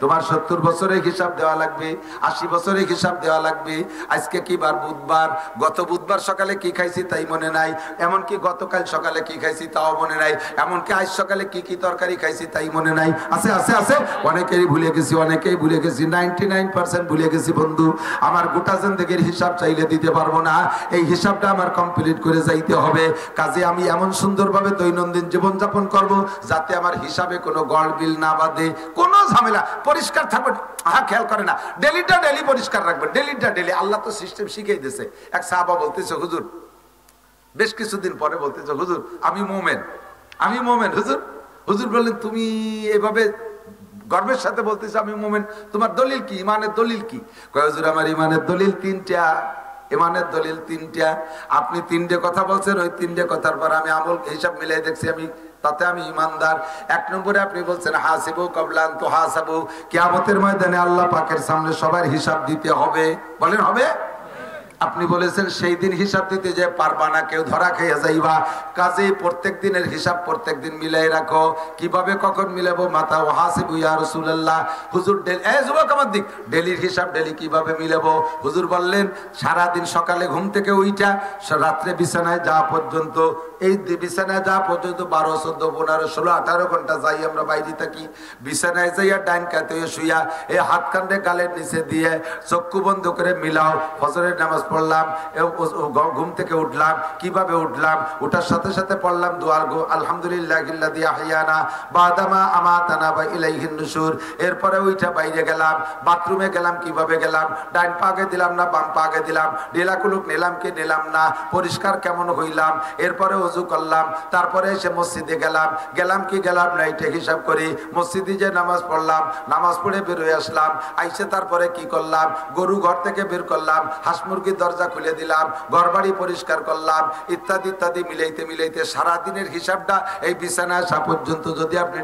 তোমার 70 বছরের হিসাব দেওয়া লাগবে, 80 বছরের হিসাব দেওয়া লাগবে। আজকে কি বার? বুধবার। গত বুধবার সকালে কি খাইছি তাই মনে নাই, এমনকি গতকাল সকালে কি খাইছি তাও মনে নাই, এমনকি আজ সকালে কি কি তরকারি খাইছি তাই মনে নাই। আছে আছে আছে, অনেকেই ভুলে গেছি, অনেকেই ভুলে গেছি, 99% ভুলে গেছি। বন্ধু আমার গোটা জিন্দেগির হিসাব চাইলে দিতে পারবো না, এই হিসাবটা আমার কমপ্লিট করে যাইতে হবে। কাজে আমি এমন সুন্দরভাবে দৈনন্দিন জীবনযাপন করব যাতে আমার হিসাবে কোনো গড়বিল না বাঁধে, কোনো ঝামেলা, পরিষ্কার থাকবে। হ্যাঁ, খেয়াল করে না, ডেলিটা ডেলি পরিষ্কার রাখবে, ডেলিটা ডেলি। আল্লাহ তো সিস্টেম শিখিয়ে দিয়েছে। এক সাহাবা বলতেছে, হুজুর, বেশ কিছুদিন পরে বলতেছে, হুজুর আমি মোমেন, আমি মোমেন। হুজুর বললেন তুমি এভাবে গর্বের সাথে বলতেছে আমি মোমেন, তোমার দলিল কি, ইমানের দলিল কি? কয় হুজুর আমার ইমানের দলিল 3টা, ইমানের দলিল 3টা। আপনি 3টে কথা বলছেন, ওই 3টে কথার পর আমি আমল হিসাব মিলাই দেখছি আমি তাতে আমি ইমানদার। 1 নম্বরে আপনি বলছেন হাসিবু কাবলা আন তুহাসাবু, কিয়ামতের ময়দানে আল্লাহ পাকের সামনে সবার হিসাব দিতে হবে। বলেন হবে? আপনি বলেছেন সেই দিন হিসাব দিতে যে পারবা না, কেউ ধরা খেয়ে যাইবা। কাজেই প্রত্যেক দিনের হিসাব প্রত্যেক দিন মিলাই রাখো। কিভাবে কখন মিলাবো? মাথা ও হাসিবু ইয়া রাসূলুল্লাহ। হুজুর যুবক আমার দিক, ডেলির হিসাব ডেলি কিভাবে মিলাবো? হুজুর বললেন সারাদিন সকালে ঘুম থেকে উইটা রাত্রে বিছানায় যাওয়া পর্যন্ত, এই বিছানায় যাওয়া পর্যন্ত 12, 14, 15, 16, 18 ঘন্টা যাই আমরা বাইরে থাকি। বিছানায় যাইয়া ডাইন কাতে শুইয়া এই হাত কান্দে গালের নিচে দিয়ে চক্ষু বন্ধ করে মিলাও। ফজরের নামাজ পড়লাম, ঘুম থেকে উঠলাম, কিভাবে উঠলাম, ওটার সাথে সাথে পড়লাম দুয়ার গো আলহামদুলিল্লাহিল্লাযী আহইয়ানা বাদামা আমাতানা ওয়া ইলাইহিন নুশুর। এরপরে ওইটা বাইরে গেলাম, বাথরুমে গেলাম, কিভাবে গেলাম, ডান পাকে দিলাম না বাম পাকে দিলাম, ঢিলাকুলুক নিলাম কি নিলাম না, পরিষ্কার কেমন হইলাম, এরপরে ওযু করলাম, তারপরে এসে মসজিদে গেলাম কি গেলাম না, এটা হিসাব করি। মসজিদে যে নামাজ পড়লাম, নামাজ পড়ে বের হয়ে আসলাম, আইসে তারপরে কি করলাম, গরু ঘর থেকে বের করলাম, হাঁস মুরগির দরজা খুলে দিলাম, ঘর বাড়ি পরিষ্কার করলাম, ইত্যাদি ইত্যাদি মিলাইতে মিলাইতে সারাদিনের হিসাবটা এই বিছানায় আসা পর্যন্ত যদি আপনি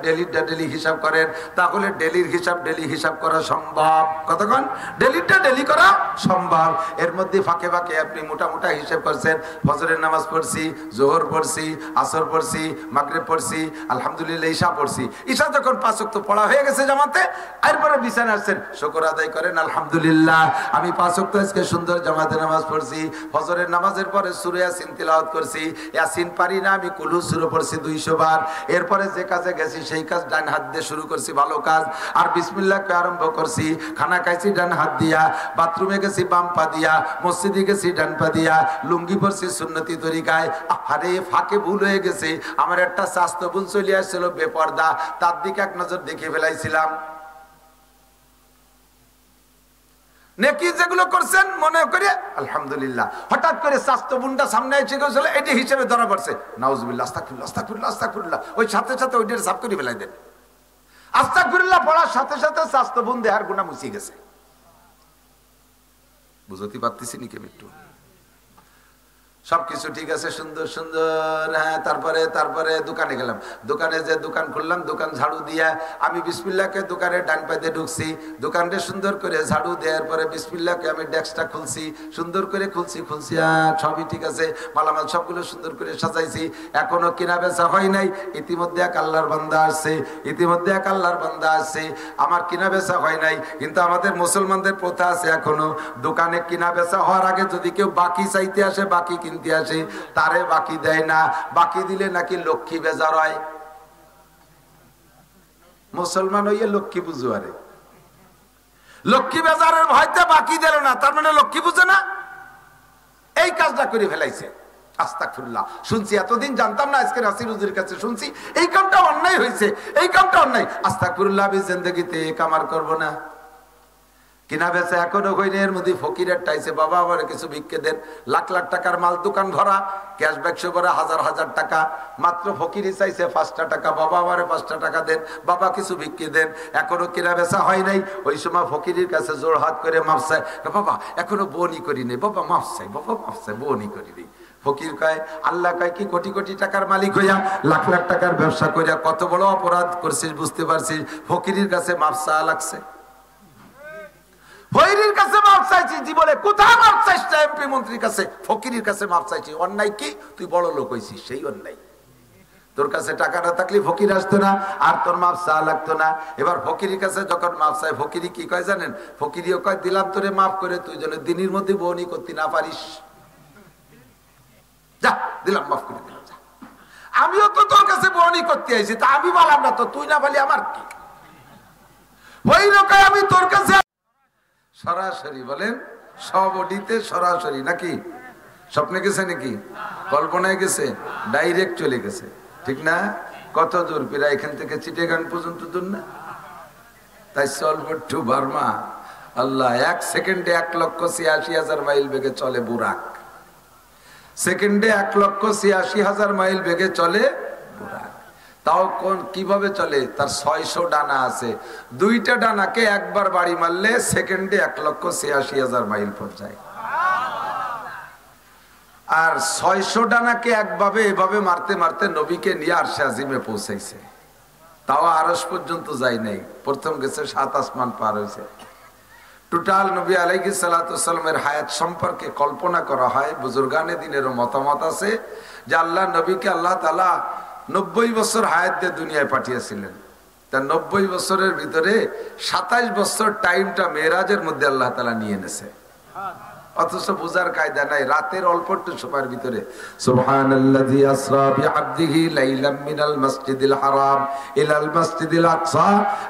ডেলি হিসাব করেন, তাহলে ডেলি হিসাব করা সম্ভব। কতক্ষণ ডেলিটা ডেলি করা সম্ভব। এর মধ্যে ফাঁকে ফাঁকে আপনি মোটা হিসাব করছেন, ফজরের নামাজ পড়ছি, জোহর পড়ছি, আসর পড়ছি, মাগরিব পড়ছি, আলহামদুলিল্লাহ ঈশা পড়ছি। ঈশা যখন 5 ওয়াক্ত পড়া হয়ে গেছে জামাতে, এরপরে বিছানায় আসছেন, শুকর আদায় করেন আলহামদুলিল্লাহ আমি 5 ওয়াক্ত আজকে সুন্দর জামাতে নামাজ পড়ছি। ফজরের নামাজের পরে সূরা ইয়াসিন তিলাওয়াত করছি, ইয়াসিন পারি না আমি কুলু সূরা পড়ছি 200 বার। এরপরে যে কাজে গেছি সেই কাজ ডান হাত দিয়ে শুরু করছি, ভালো কাজ, আর বিসমিল্লাহ কে আরম্ভ করছি। খানা খাইছি ডান হাত দিয়া, বাথরুমে গেছি বাম পা দিয়া, মসজিদে গেছি ডান পা দিয়া, লুঙ্গি পরছি সুন্নতি তরিকায়। আরে ফাঁকে ভুল হয়ে গেছে, আমার একটা স্বাস্থ্য ভুল চলে আসছিল বেপর্দা, তার দিকে এক নজর দেখে ফেলাইছিলাম। নেকি যেগুলো করছেন মনে করে আলহামদুলিল্লাহ, হঠাৎ করে স্বাস্থ্য বুনটা সামনে এসে গেছিল, এটি হিসেবে ধরা পড়ছে, নাউজুবিল্লাহ আস্তাগফিরুল্লাহ আস্তাগফিরুল্লাহ আস্তাগফিরুল্লাহ, ওই সাথে সাথে ওইটার সাফ করে ফেলাই দেন। আস্তাগফিরুল্লাহ পড়ার সাথে সাথে স্বাস্থ্য বুন দেহার গুনাহ মুছে গেছে। বুঝতে পারতেছি নি কে একটু? সবকিছু ঠিক আছে, সুন্দর সুন্দর। হ্যাঁ, তারপরে দোকানে গেলাম, দোকানে যে দোকান খুললাম, দোকান ঝাড়ু দিয়া আমি বিসমিল্লাহকে দোকানের ডান পাইতে ঢুকছি, দোকানটা সুন্দর করে ঝাড়ু দেওয়ার পরে বিসমিল্লাহকে আমি ডেস্কটা খুলছি, সুন্দর করে খুলছি, সবই ঠিক আছে, মালামাল সবগুলো সুন্দর করে সাজাইছি। এখনো কেনা বেচা হয় নাই, ইতিমধ্যে এক আল্লাহর বান্দা আসছে, আমার কেনা বেচা হয় নাই। কিন্তু আমাদের মুসলমানদের প্রথা আছে, এখনো দোকানে কেনা বেচা হওয়ার আগে যদি কেউ বাকি চাইতে আসে, বাকি কিনতে আসে, তারে বাকি দেয় না, বাকি দিলে নাকি লক্ষ্মী বেজার হয়। মুসলমান হইয়ে লক্ষ্মী বুঝো, আরে লক্ষ্মী বেজারের ভয়তে বাকি দিল না, তার মানে লক্ষ্মী বুঝে না, এই কাজটা করে ফেলাইছে। আস্তাগফিরুল্লাহ, শুনছি এতদিন জানতাম না, আজকে নাসির হুজুরের কাছে শুনছি এই কামটা অন্যায় হয়েছে, এই কামটা অন্যায়। আস্তাগফিরুল্লাহ, আমি জিন্দেগিতে এই কাম আর করবো না। কিনা বেচা এখনো হয়নি, এর মধ্যে ফকিরের টাইছে, বাবা আমার কিছু ভিক্ষে দেন। লাখ লাখ টাকার মাল, দোকান ভরা, ক্যাশ বাক্স ভরা, হাজার হাজার টাকা, মাত্র ফকিরই চাইছে 5টা টাকা, বাবা আমারে 5টা টাকা দেন, বাবা কিছু ভিক্ষে দেন। এখনো কিনা বেচা হয় নাই, ওই সময় ফকিরের কাছে জোর হাত করে মাফ চাই, বাবা এখনো বোনই করি নেই, বাবা মাফ চাই, বোনই করি নেই। ফকির কয়, আল্লাহ কয় কি কোটি কোটি টাকার মালিক হইয়া, লাখ লাখ টাকার ব্যবসা করিয়া কত বড় অপরাধ করছিস বুঝতে পারছিস, ফকিরের কাছে মাফ চাওয়া লাগছে। ফকিরের কাছে মাফ চাইছি জীবনে, কোথায় মাফ চাইছ? এমপি মন্ত্রীর কাছে, ফকিরের কাছে মাফ চাইছি। অন্যায় কি? তুই বড় লোক হইছিস, সেই অন্যায়। তোর কাছে টাকা না থাকলে ফকির আসতো না, আর তোর মাফ চাওয়া লাগতো না। এবার ফকিরের কাছে যখন মাফ চাই, ফকিরি কি কয় জানেন? ফকিরিও কয়, দিলাম তোরে মাফ করে, তুই যেন দিনের মধ্যে বউনি করতে না পারিস, যা দিলাম, মাফ করে দিলাম, যা। আমিও তো তোর কাছে বউনি করতে আইছি, তা আমি বললাম না তো, তুই না বলি আমার কি? ওই লোক আমি তোর কাছে সরাসরি, বলেন সবডিতে সরাসরি, নাকি স্বপ্নে গেছে, নাকি কল্পনায় গেছে, ডাইরেক্ট চলে গেছে, ঠিক না? কত দূর? প্রায় এখান থেকে চিটেগাং পর্যন্ত দূর না? তাই সলভ টু বার্মা। আল্লাহ 1 সেকেন্ডে 1,86,000 মাইল বেগে চলে বুরাক, সেকেন্ডে 1,86,000 মাইল বেগে চলে বুরাক। তাও কিভাবে চলে? তার 600 ডানা আছে, 2টা ডানাকে একবার বাড়ি মারলে সেকেন্ডে 1,86,000 মাইল পৌঁছায়। আর 600 ডানাকে একভাবে এভাবে মারতে মারতে নবীকে নিয়ে আরশে আজিমে পৌঁছাইছে। তাও আরশ পর্যন্ত যায় নাই, প্রথম গেছে 7 আসমান পার হয়েছে। টোটাল নবী আলাইহিস সালাতু ওয়াস সালামের হায়াত সম্পর্কে কল্পনা করা হয়, বুজুর্গানে দিনেরও মতামত আছে যে আল্লাহ নবীকে আল্লাহ তাআলা 90 বছর হায়াত দিয়ে দুনিয়ায় পাঠিয়েছিলেন। তার 90 বছরের ভিতরে 27 বছর টাইমটা মেরাজের মধ্যে আল্লাহ তাআলা নিয়ে এনেছে। অথচ বুঝার কায়দা নাই। রাতের অল্প একটু সময়ের ভিতরে সুবহানাল্লাযী আসরা বিআবদিহি লাইলাম মিনাল মাসজিদিল হারাম ইলাল মাসজিদিল আকসা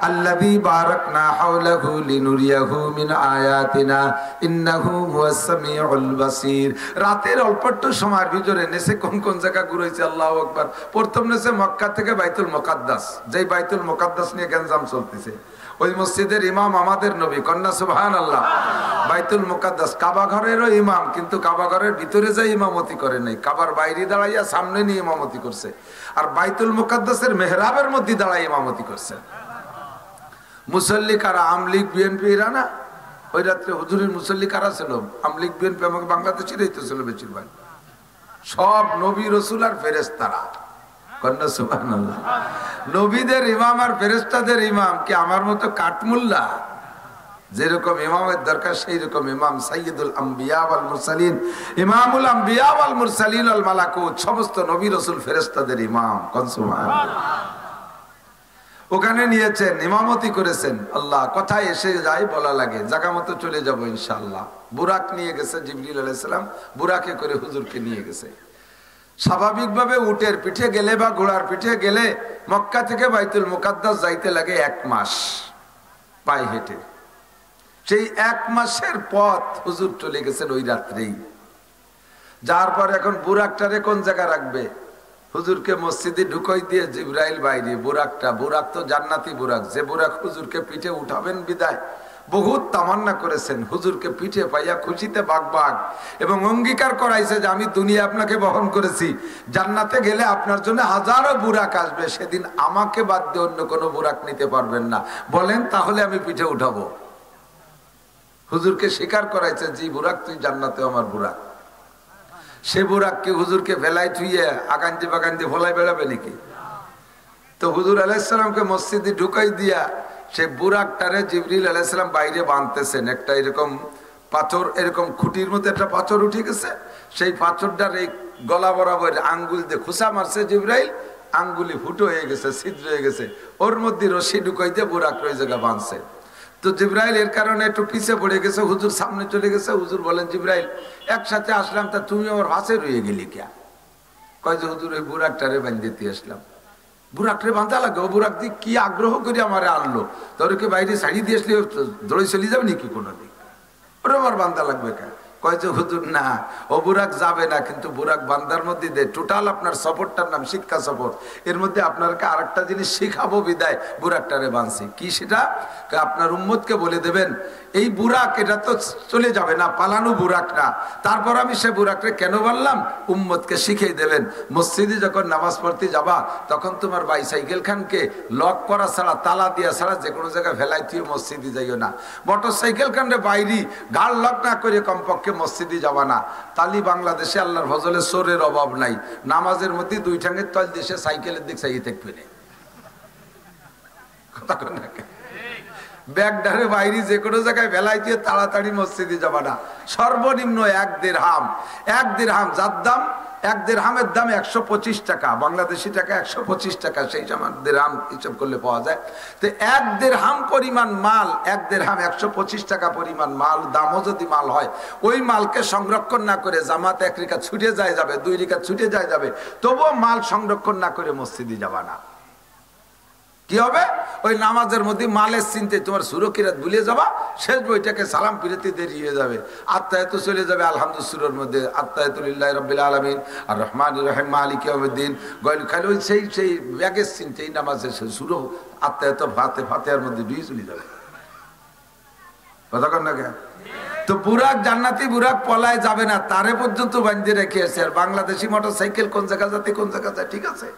আল্লাযী বারাকনা হাওলাহু লিনুরিয়াহু মিন আয়াতিনা ইন্নাহু হুয়াস সামিউল বাসীর। রাতের অল্প একটু সময়ের ভিতরে নেসে কোন কোন জায়গা ঘুরেছে আল্লাহু আকবার। প্রথম নেসে মক্কা থেকে বাইতুল মুকাদ্দাস, যেই বাইতুল মুকাদ্দাস নিয়ে গঞ্জাম চলতেছে, ওই মসজিদের ইমাম আমাদের নবী, কন্যা সুবহানাল্লাহ। বাইতুল মুকাদ্দাস কাবা ঘরেরও ইমাম, কিন্তু কাবা ঘরের ভিতরে যাই ইমামতি করে নাই, কাবার বাইরে দাঁড়াইয়া সামনে নিয়ে ইমামতি করছে। আর বাইতুল মুকাদ্দাসের মেহরাবের মধ্যে দাঁড়াই ইমামতি করছে। মুসল্লি কারা? আমলিগ বিএনপি এরা না? ওই রাত্রে হুজুরের মুসল্লি কারা ছিল? আমলিগ বিএনপি আমাকে বাংলাদেশেরই তো ছিল বেশিরভাগ, সব নবী রসুল আর ফেরেশতারা। কন্যা সুবহানাল্লাহ। নবীদের ইমাম আর ফেরেশতাদের ইমাম কি আমার মতো কাঠমুল্লা? যেরকম ইমামের দরকার সেই রকম ইমাম। সাইয়্যিদুল আম্বিয়া ওয়াল মুরসালিন, ইমামুল আম্বিয়া ওয়াল মুরসালিন ওয়াল মালাকুত, সমস্ত নবী রাসূল ফেরেশতাদের ইমাম। কোন সুবহানাল্লাহ। ওখানে নিয়েছেন, ইমামতি করেছেন। আল্লাহ কথায় এসে যায়, বলা লাগে, জায়গা মতো চলে যাব ইনশাআল্লাহ। বুরাক নিয়ে গেছে জিবরিল আলাইহিস সালাম, বুরাকে করে হুজুরকে নিয়ে গেছে। স্বাভাবিকভাবে উটের পিঠে গেলে বা ঘোড়ার পিঠে গেলে মক্কা থেকে বাইতুল মুকাদ্দাস যাইতে লাগে 1 মাস পায়ে হেঁটে। সেই 1 মাসের পথ হুজুর চলে গেছেন ওই রাত্রেই। যার পর এখন বুরাকটারে কোন জায়গা রাখবে? হুজুরকে মসজিদে ঢুকাই দিয়ে জিবরাইল বাইরে। বুরাক তো জান্নাতি বুরাক, যে বুরাক হুজুরকে পিঠে উঠাবেন বিদায় বহুত তামান্না করেছেন। হুজুরকে পিঠে পাইয়া খুশিতে বাগবাগ এবং অঙ্গীকার করাইছে যে আমি দুনিয়া আপনাকে বহন করেছি, জান্নাতে গেলে আপনার জন্য হাজারো বুরাক আসবে, সেদিন আমাকে বাদ দিয়ে অন্য কোনো বুরাক নিতে পারবেন না। বলেন তাহলে আমি পিঠে উঠাবো। হুজুরকে স্বীকার করাইছে, জি বুরাক তুই জান্নাতে আমার বুরাক। সে বুরাক কি হুজুরকে ভেলাই থুইয়ে আগান্দি বাগান্দি ভোলাই বেড়াবে নাকি? তো হুজুর আলাইহিস সালামকে মসজিদে ঢুকাই দিয়া সে বুরাকটারে জিবরিল আলাইহিস সালাম বাইরে বাঁধতেছেন। একটা এরকম পাথর, এরকম খুঁটির মধ্যে একটা পাথর উঠে গেছে, সেই পাথরটার এই গলা বরাবর আঙ্গুল দিয়ে খুসা মারছে জিবরাইল, আঙ্গুলি ফুটো হয়ে গেছে, ছিদ্র হয়ে গেছে, ওর মধ্যে রশি ঢুকাই দিয়ে বুরাক ওই জায়গা বাঁধছে। তো জিবরাইল এর কারণে একটু পিছে পড়ে গেছে, হুজুর সামনে চলে গেছে। হুজুর বলেন, জিবরাইল একসাথে আসলাম, তা তুমি আমার ভাষে রয়ে গেলি কে? কয় যে হুজুর ওই বুরাকটারে বাঁধতে আসলাম। বুরাকটারে বাঁধা লাগে? ও বুরাক দিয়ে কি আগ্রহ করে আমার আনলো? তোর কি বাইরে ছাড়িয়ে দিয়ে আসলে দৌড়ে চলে যাবে নাকি কোনো দিক? ওরা আমার বাঁধা লাগবে কেন? কয় যে হুজুর না, ও বুরাক যাবে না, কিন্তু বুরাক বান্দার মধ্যে দেয় টোটাল আপনার সফরটার নাম শিক্ষা সফর। এর মধ্যে আপনাকে আরেকটা জিনিস শিখাবো বিদায় বুরাকটারে বাঁধছি। কি সেটা? আপনার উম্মতকে বলে দেবেন এই বুরাক এটা তো চলে যাবে না, পালানো বুরাক না। তারপর আমি সে বুরাকরে কেন বানলাম উম্মতকে শিখিয়ে দেবেন। মসজিদে যখন নামাজ পড়তে যাবা তখন তোমার বাইসাইকেল খানকে লক করা ছাড়া, তালা দিয়া ছাড়া যে কোনো জায়গায় ফেলাই তুই মসজিদে যাইও না। মোটর সাইকেল খানরে বাইরে গাড় লক না করে কমপক্ষে মসজিদে যাবা না। তালি বাংলাদেশে আল্লাহর ফজলে চোরের অভাব নাই। নামাজের মধ্যে 2 ঠ্যাঙের তল দেশে সাইকেলের দিক চাইয়ে থাকবে না। কথা কন না? ব্যাগডারে বাইরে যে কোনো জায়গায় বেলায় দিয়ে তাড়াতাড়ি মসজিদে যাবা না। সর্বনিম্ন 1 দিরহাম। 1 দিরহাম যার দাম, 1 দিরহামের দাম 125 টাকা, বাংলাদেশি টাকা 125 টাকা। সেই সময় দিরহাম হিসাব করলে পাওয়া যায়। তো 1 দিরহাম পরিমাণ মাল, 1 দিরহাম 125 টাকা পরিমাণ মাল, দামও যদি মাল হয়, ওই মালকে সংরক্ষণ না করে জামাতে 1 রিকাত ছুটে যায় যাবে, 2 রিকাত ছুটে যায় যাবে, তবুও মাল সংরক্ষণ না করে মসজিদে যাবা না। কি হবে? ওই নামাজের মধ্যে মালের চিন্তে তোমার সুরকিরাত ভুলে যাবা, শেষ বইটাকে সালাম ফিরতে দেরি হয়ে যাবে, আত্মায়াত চলে যাবে আলহামদুলিল্লাহর মধ্যে, আত্মায়াতুলিল্লাহি রাব্বিল আলামিন আর রহমানির রহিম মালিকি ইয়াউমিদ্দিন গয়ল খালি ওই সেই ব্যাগের চিন্তে এই নামাজের সুর আত্মায়াত ফাতিহার মধ্যে ডুবে চলে যাবে। কথা কন না কেন? তো বুরাক জান্নাতি বুরাক পলায় যাবে না, তারে পর্যন্ত বাঁধে রেখে আছে। আর বাংলাদেশি মোটর সাইকেল কোন জায়গা যাতে কোন জায়গা যায়, ঠিক আছে?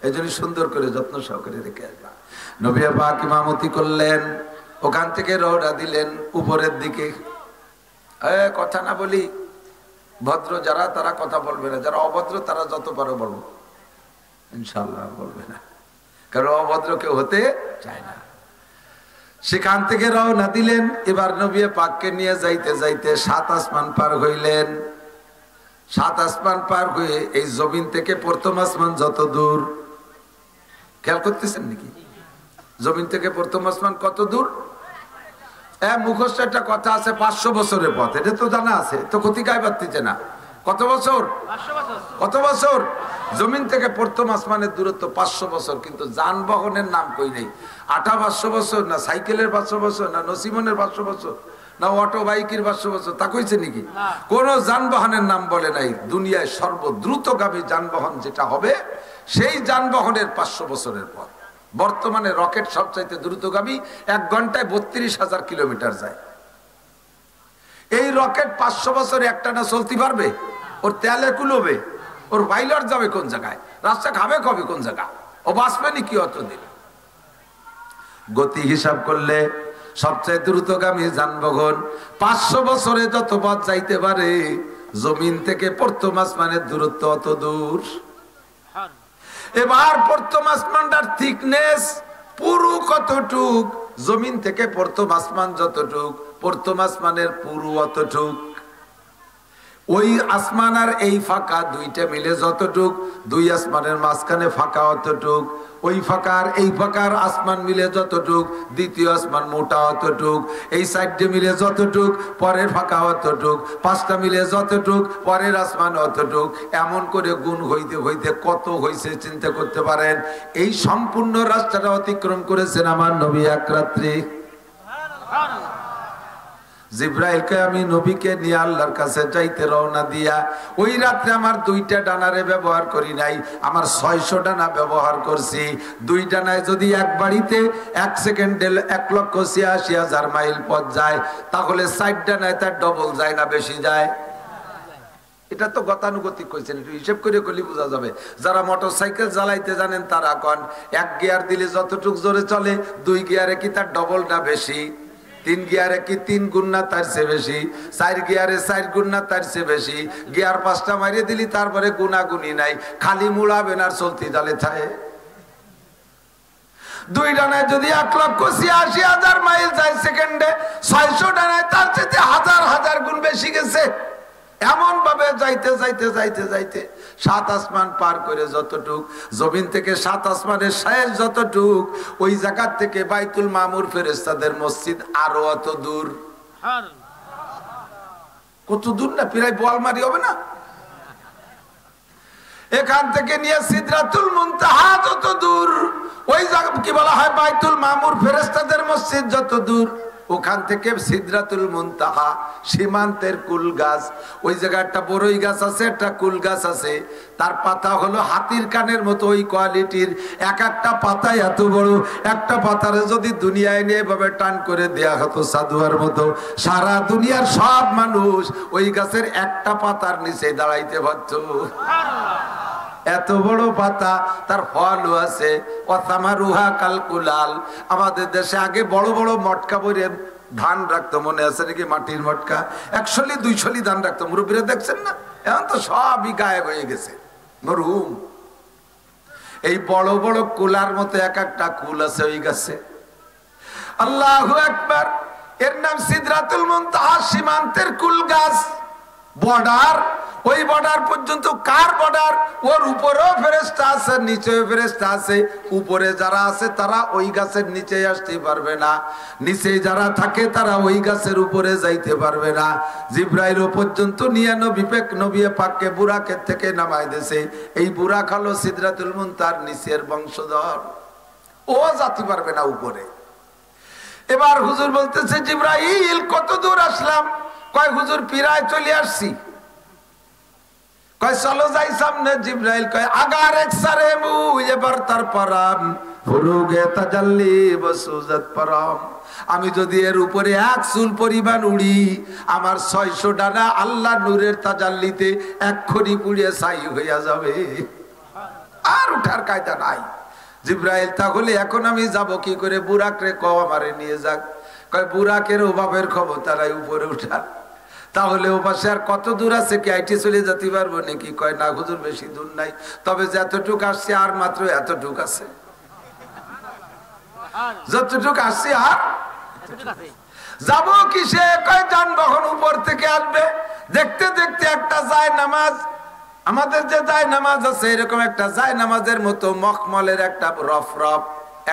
এই জন্য সুন্দর করে যত্ন সহকারে রেখে আসবা। নবী পাক ইমামতি করলেন, ওখান থেকে রওনা দিলেন উপরের দিকে। কথা না বলি, ভদ্র যারা তারা কথা বলবে না, যারা অভদ্র তারা যত পারো বলবো, ইনশাআল্লাহ বলবে না, কারণ অভদ্র কেউ হতে চায় না। সেখান থেকে রওনা দিলেন। এবার নবী পাককে নিয়ে যাইতে যাইতে 7 আসমান পার হইলেন। 7 আসমান পার হয়ে এই জমিন থেকে প্রথম আসমান যত দূর, খেয়াল করতেছেন নাকি? জমিন থেকে প্রথম আসমান কত দূর? মুখস্থ একটা কথা আছে 500 বছরের পথ, এটা তো জানা আছে, তো ক্ষতি গায়ে বাড়তিছে না। কত বছর? কত বছর? জমিন থেকে প্রথম আসমানের দূরত্ব 500 বছর, কিন্তু যানবাহনের নাম কই নেই। আটা 500 বছর, না সাইকেলের 500 বছর, না নসিমনের 500 বছর, না অটো বাইকের 500 বছর, তা কইছে নাকি? কোন যানবাহনের নাম বলে নাই। দুনিয়ায় সর্বদ্রুতগামী যানবাহন যেটা হবে সেই যানবাহনের 500 বছরের পথ। বর্তমানে রকেট সবচাইতে দ্রুতগামী, 1 ঘন্টায় 32,000 কিলোমিটার যায়। এই রকেট 500 বছরে একটানা চলতে পারবে? ওর তেলে কুলোবে? ওর পাইলট যাবে কোন জায়গায়? রাস্তা খাবে কবে কোন জায়গা? ও বাঁচবে নি কি অতদিন? গতি হিসাব করলে সবচেয়ে দ্রুতগামী যানবাহন 500 বছরে যত পথ যাইতে পারে, জমিন থেকে প্রথম আসমানের দূরত্ব অত দূর। এবার প্রথম আসমানটার থিকনেস পুরু কতটুক? জমিন থেকে প্রথম আসমান যতটুক, প্রথম আসমানের পুরু অতটুক। ওই আসমান আর এই ফাঁকা দুইটা মিলে যতটুক, 2 আসমানের মাঝখানে ফাঁকা অতটুক। ওই ফাঁকার এই ফাঁকার আসমান মিলে যতটুক, দ্বিতীয় আসমান মোটা অতটুক। এই সাইডে মিলে যতটুক, পরের ফাঁকা অতটুক। 5টা মিলে যতটুক, পরের আসমান অতটুক। এমন করে গুণ হইতে হইতে কত হইছে চিন্তা করতে পারেন। এই সম্পূর্ণ রাস্তাটা অতিক্রম করেছেন আমার নবী এক রাত্রি। জিব্রাইলকে আমি নবীকে নিয়ে আল্লাহর কাছে যাইতে রওনা দিয়া, ওই রাত্রে আমার 2টা ডানারে ব্যবহার করি নাই, আমার 600 ডানা ব্যবহার করছি। 2 ডানায় যদি এক বাড়িতে 1 সেকেন্ডে 1,86,000 মাইল পথ যায়, তাহলে 4 ডানায় তার ডবল যায় না বেশি যায়? এটা তো গতানুগতিক কইছেন, একটু হিসেব করে কলি বোঝা যাবে। যারা মোটর সাইকেল চালাইতে জানেন তারা কন 1 গিয়ার দিলে যতটুক জোরে চলে, 2 গিয়ারে কি তার ডবল না বেশি? 3 গিয়ারে কি 3 গুণ না তার চেয়ে বেশি? 4 গিয়ারে 4 গুণ না তার চেয়ে বেশি? গিয়ার 5টা মারিয়ে দিলি তারপরে গুণাগুনি নাই, খালি মুড়াবেন আর চলতি জালে থাকে। 2 ডানায় যদি 1,86,000 মাইল যায় সেকেন্ডে, 600 ডানায় তার চেয়ে হাজার হাজার গুণ বেশি গেছে। এমন ভাবে যাইতে যাইতে যাইতে যাইতে 7 আসমান পার করে যতটুক, জমিন থেকে 7 আসমানের শেষ যতটুক, ওই জায়গা থেকে বাইতুল মামুর ফেরেশতাদের মসজিদ আরো অত দূর। কত দূর না, প্রায় বোয়ালমারি হবে না? এখান থেকে নিয়ে সিদরাতুল মুনতাহা যত দূর, ওই জায়গা কি বলা হয় বাইতুল মামুর ফেরেশতাদের মসজিদ যত দূর, ওখান থেকে সিদরাতুল মুনতাহা সীমান্তের কুল গাছ। ওই জায়গায় একটা বড়ই গাছ আছে, একটা কুল গাছ আছে, তার পাতা হলো হাতির কানের মতো ওই কোয়ালিটির। এক একটা পাতা এত বড়, একটা পাতারে যদি দুনিয়ায় নিয়ে এভাবে টান করে দেয়া হতো সাধুয়ার মতো, সারা দুনিয়ার সব মানুষ ওই গাছের একটা পাতার নিচে দাঁড়াইতে পারত। এত বড় পাতা, তার ফলও আছে। ওয়াসামারুহা কালকুলাল। আমাদের দেশে আগে বড় বড় মটকা ভরে ধান রাখতো, মনে আছে নাকি? মাটির মটকা 100-200 ধান রাখতো, মুরব্বীরা দেখছেন না? এখন তো সবই গায়েব হয়ে গেছে, মরহুম। এই বড় বড় কুলার মতো এক একটা কুল আছে ওই গাছে। আল্লাহু আকবার। এর নাম সিদরাতুল মুনতাহা, সীমান্তের কুল গাছ। বর্ডার, ওই বর্ডার পর্যন্ত কার বর্ডার? ওর উপরেও ফেরেশতা আছে, নিচেও ফেরেশতা আছে। উপরে যারা আছে তারা ওই গাছের নিচে আসতে পারবে না, নিচে যারা থাকে তারা ওই গাছের উপরে যাইতে পারবে না। জিব্রাইল পর্যন্ত নিয়ে নবী পাককে বুরাকের থেকে নামাই দিয়েছে। এই বুরাক হলো সিদরাতুল মুনতাহার নিচের বংশধর, ও যেতে পারবে না উপরে। এবার হুজুর বলতেছে, জিব্রাইল কত দূর আসলাম? কয় হুজুর প্রায় চলে আসছি। কয় চলো যাই সামনে। জিব্রাইল কয় আগার এক সারে মু এবার তার পরাম ফুরুগে তাজাল্লি বসুজাত পরাম। আমি যদি এর উপরে 1 চুল পরিমাণ উড়ি, আমার 600 ডানা আল্লাহ নূরের তাজাল্লিতে এক্ষুনি পুড়িয়ে ছাই হইয়া যাবে, আর উঠার কায়দা নাই। জিব্রাইল তাহলে এখন আমি যাব কি করে? বুরাক রে কও আমারে নিয়ে যাক। কয় বুরাকের অভাবের ক্ষমতা নাই উপরে উঠার। তাহলে ও পাশে আর কত দূর আছে? কি আইটি চলে যেতে পারবো নাকি? কয় না হুজুর বেশি দূর নাই, তবে যতটুক আসছে আর মাত্র এতটুক আছে, যতটুক আসছে আর যাবো কিসে? কয় যানবাহন উপর থেকে আসবে। দেখতে দেখতে একটা যায় নামাজ, আমাদের যে যায় নামাজ আছে এরকম একটা যায় নামাজের মতো মখমলের একটা রফরফ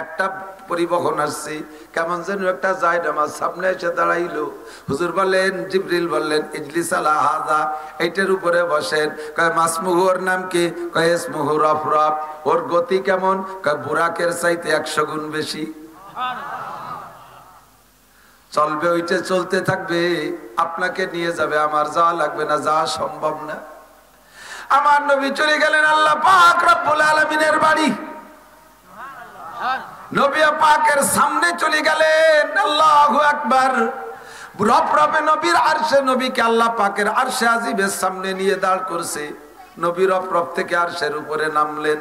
একটা পরিবহন আসছে, কেমন যেন একটা যায় আমার সামনে এসে দাঁড়াইলো। হুজুর বললেন, জিবরিল বললেন ইজলিস আলা হাযা, এইটার উপরে বসেন। কয় মাসমুহু, ওর নাম কি? কয় ইসমুহু রফরফ। ওর গতি কেমন? কয় বুরাকের চাইতে 100 গুণ বেশি চলবে। ওইটা চলতে থাকবে, আপনাকে নিয়ে যাবে, আমার যাওয়া লাগবে না, যাওয়া সম্ভব না। আমার নবী চলে গেলেন আল্লাহ পাক রব্বুল আলামিনের বাড়ি। নবী পাকের সামনে চলে গেলেন। আল্লাহু আকবার। রফরফে নবীর আরশে, নবীকে আল্লাহ পাকের আরশে আজিমের সামনে নিয়ে দাঁড় করছে। নবী রফরফ থেকে আরশের উপরে নামলেন।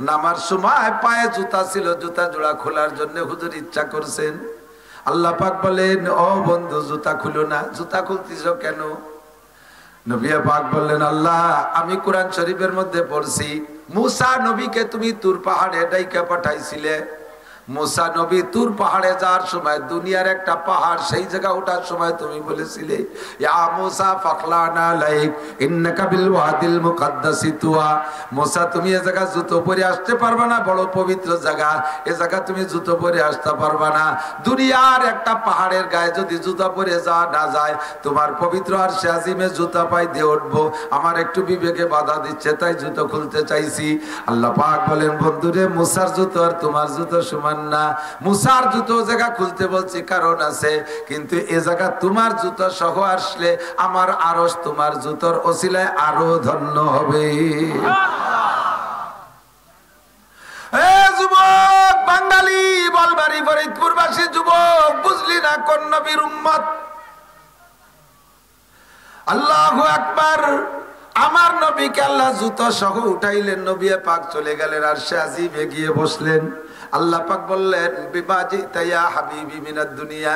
নামার সময় পায়ে জুতা ছিল, জুতা জোড়া খোলার জন্য হুজুর ইচ্ছা করছেন। আল্লাহ পাক বলেন, ও বন্ধু জুতা খুলো না। জুতা খুলতিস কেন? নবী পাক বললেন, আল্লাহ আমি কোরআন শরীফের মধ্যে পড়ছি, মুসা নবীকে তুমি তুর পাহাড়ে ডাইকা পাঠাইছিলে। মুসা নবী তুর পাহাড়ে যাওয়ার সময় দুনিয়ার একটা পাহাড়, সেই জায়গা ওঠার সময় তুমি বলেছিলে, ইয়া মুসা ফাখলানা লাইক ইন্নাকা বিল ওয়াদিল মুকাদ্দাসি তুয়া। মুসা তুমি এই জায়গা জুতো পরে আসতে পারবে না, বড় পবিত্র জায়গা, এই জায়গা তুমি জুতো পরে আসতে পারবে না। দুনিয়ার একটা পাহাড়ের গায়ে যদি জুতা পরে যাওয়া না যায়, তোমার পবিত্র আরশে আজিমে জুতা পাই দিয়ে উঠবো। আমার একটু বিবেকে বাধা দিচ্ছে, তাই জুতো খুলতে চাইছি। আল্লাহ পাক বলেন, বন্ধুরে মুসার জুতো আর তোমার জুতো সমান না। মুসার জুতো জায়গা খুলতে বলছি কারণ আছে, কিন্তু এ জায়গা তোমার জুতো সহ আসলে আমার আরশ তোমার জুতোর ওসিলায় আরো ধন্য হবে। যুবক বাঙালি, বলবাড়ি ফরিদপুরবাসী যুবক, বুঝলি না কোন নবীর উম্মত? আল্লাহু আকবার। আমার নবীকে আল্লাহ জুতো সহ উঠাইলেন। নবী পাক চলে গেলেন আরশে আজিমে গিয়ে বসলেন। আল্লাহ পাক বললেন, বিবাজি তাইয়া হাবিবি মিনাদ দুনিয়া,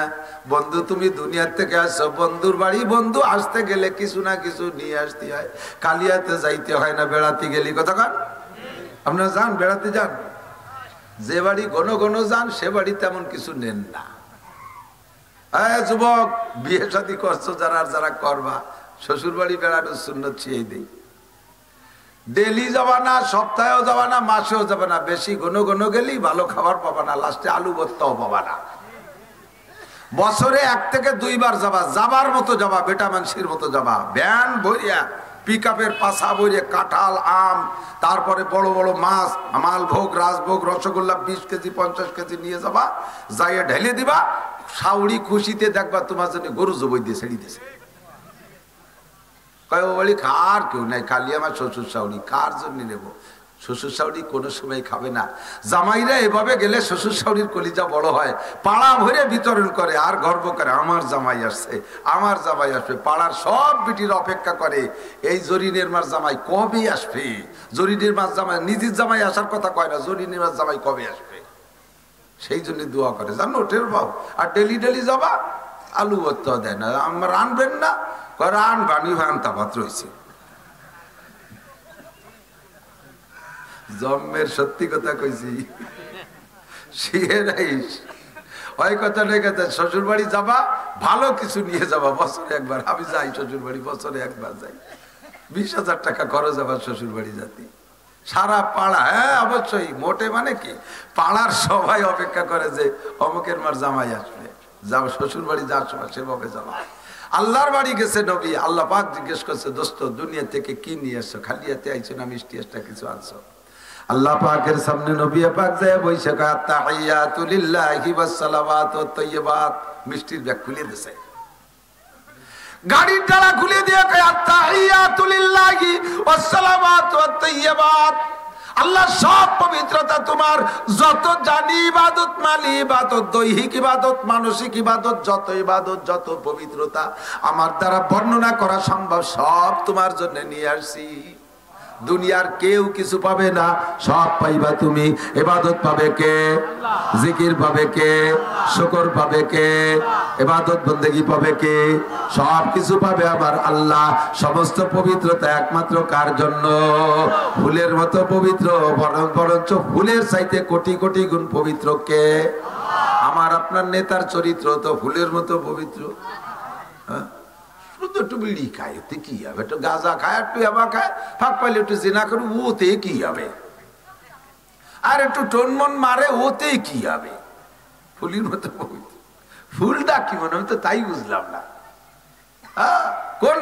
বন্ধু তুমি দুনিয়া থেকে আসছো। বন্ধুর বাড়ি বন্ধু আসতে গেলে কিছু না কিছু নিয়ে আসতে হয়। কালিয়াতে যাইতে হয় না, বেড়াতে গেলি কথা কান। আপনারা যান, বেড়াতে যান, যে বাড়ি ঘন ঘন যান সে বাড়ি তেমন কিছু নেন না। হ্যাঁ যুবক, বিয়ে শাদী করছো যারা, যারা করবা, শ্বশুর বাড়ি বেড়ানোর সুন্নত ছিঁড়ে দেই। ডেলি যাবা না, সপ্তাহেও যাবা না, মাসেও যাবা না। বেশি ঘন ঘন গেলি ভালো খাবার পাবা না, লাস্টে আলু ভর্তাও পাবা না। বছরে 1 থেকে 2 বার যাবা, যাবার মতো যাবা, বেটা মানুষের মতো যাবা। ভ্যান ভরিয়া, পিকআপের পাশা ভরিয়া কাঁঠাল, আম, তারপরে বড় বড় মাছ, মালভোগ, রাজভোগ, রসগোল্লা 20 কেজি 50 কেজি নিয়ে যাবা, যাইয়া ঢেলে দিবা। শাউরি খুশিতে দেখবা তোমার জন্য গরু জবই দিয়ে ছেড়ে দিয়েছে। বলি কার কেউ নাই, খালি আমার শ্বশুর শাউরি, কার জন্য নেবো? শ্বশুর শাউরি কোনো সময় খাবে না। জামাইরা এভাবে গেলে শ্বশুর শাউরির কলিজা বড় হয়, পাড়া ভরে বিতরণ করে আর গর্ব করে, আমার জামাই আসছে, আমার জামাই আসবে। পাড়ার সব বিটির অপেক্ষা করে এই জরিনের মার জামাই কবে আসবে। জরিনের মার জামাই, নিজের জামাই আসার কথা কয় না, জরিনের মার জামাই কবে আসবে, সেই জন্য দোয়া করে। জানো টের পাও। আর ডেলি ডেলি যাবা, আলু ভর্তা দেয় না। আমার রানবেন না, রান বানি ভান্তা ভাত রয়েছে। জন্মের সত্যি কথা কইছি, ওই কথা নেই। শ্বশুর বাড়ি যাবা, ভালো কিছু নিয়ে যাবা, বছরে একবার। আমি যাই শ্বশুর বাড়ি, বছরে একবার যাই। 20,000 টাকা খরচ আবার শ্বশুর বাড়ি যাতে। সারা পাড়া, হ্যাঁ অবশ্যই, মোটে মানে কি, পাড়ার সবাই অপেক্ষা করে যে অমুকের মার জামাই আসবে। যাও শ্বশুর বাড়ি যাওয়ার সময় সেভাবে যাবা। আল্লাহর বাড়ি গেছে নবী, আল্লাহ পাক জিজ্ঞেস করছে, দোস্ত দুনিয়া থেকে কি নিয়ে আসছো? খালিয়াতে আইছো না মিষ্টি একটা কিছু আনছো? আল্লাহ পাকের সামনে নবী পাক যায় বইসে, আত্তাহিয়াতু লিল্লাহি ওয়াস সালাওয়াতু ওয়াত তাইয়্যিবাত। মিষ্টির ব্যাগ খুলে দিয়েছে, গাড়ির ডালা খুলে দিয়ে কয়, আত্তাহিয়াতু লিল্লাহি ওয়াস সালাওয়াতু ওয়াত তাইয়্যিবাত। আল্লাহ সব পবিত্রতা তোমার। যত জানি ইবাদত, মালি ইবাদত, দৈহিক ইবাদত, মানসিক ইবাদত, যত ইবাদত, যত পবিত্রতা আমার দ্বারা বর্ণনা করা সম্ভব, সব তোমার জন্য নিয়ে আসছি। দুনিয়ার কেউ কিছু পাবে না, সব পাইবা তুমি। ইবাদত পাবে কে? জিকির পাবে কে? শুকর পাবে কে? ইবাদত বন্দেগী পাবে কে? সব কিছু পাবে আমার আল্লাহ। সমস্ত পবিত্রতা একমাত্র কার জন্য? ফুলের মতো পবিত্র, বরঞ্চ ফুলের চাইতে কোটি কোটি গুণ পবিত্র কে? আমার আপনার নেতার চরিত্র তো ফুলের মতো পবিত্র। হ্যাঁ, একটু বিড়ি খায়, ওতে কি হবে? একটু গাঁজা খায়, একটু ইয়াবা খায়, ফাঁক পাইলে একটু জিনা করে, ওতে কি হবে? আর একটু টনমন মারে ওতে কি হবে? ফুলির মতো পবিত্র। ফুলটা কি মনে, আমি তো তাই বুঝলাম না। কোন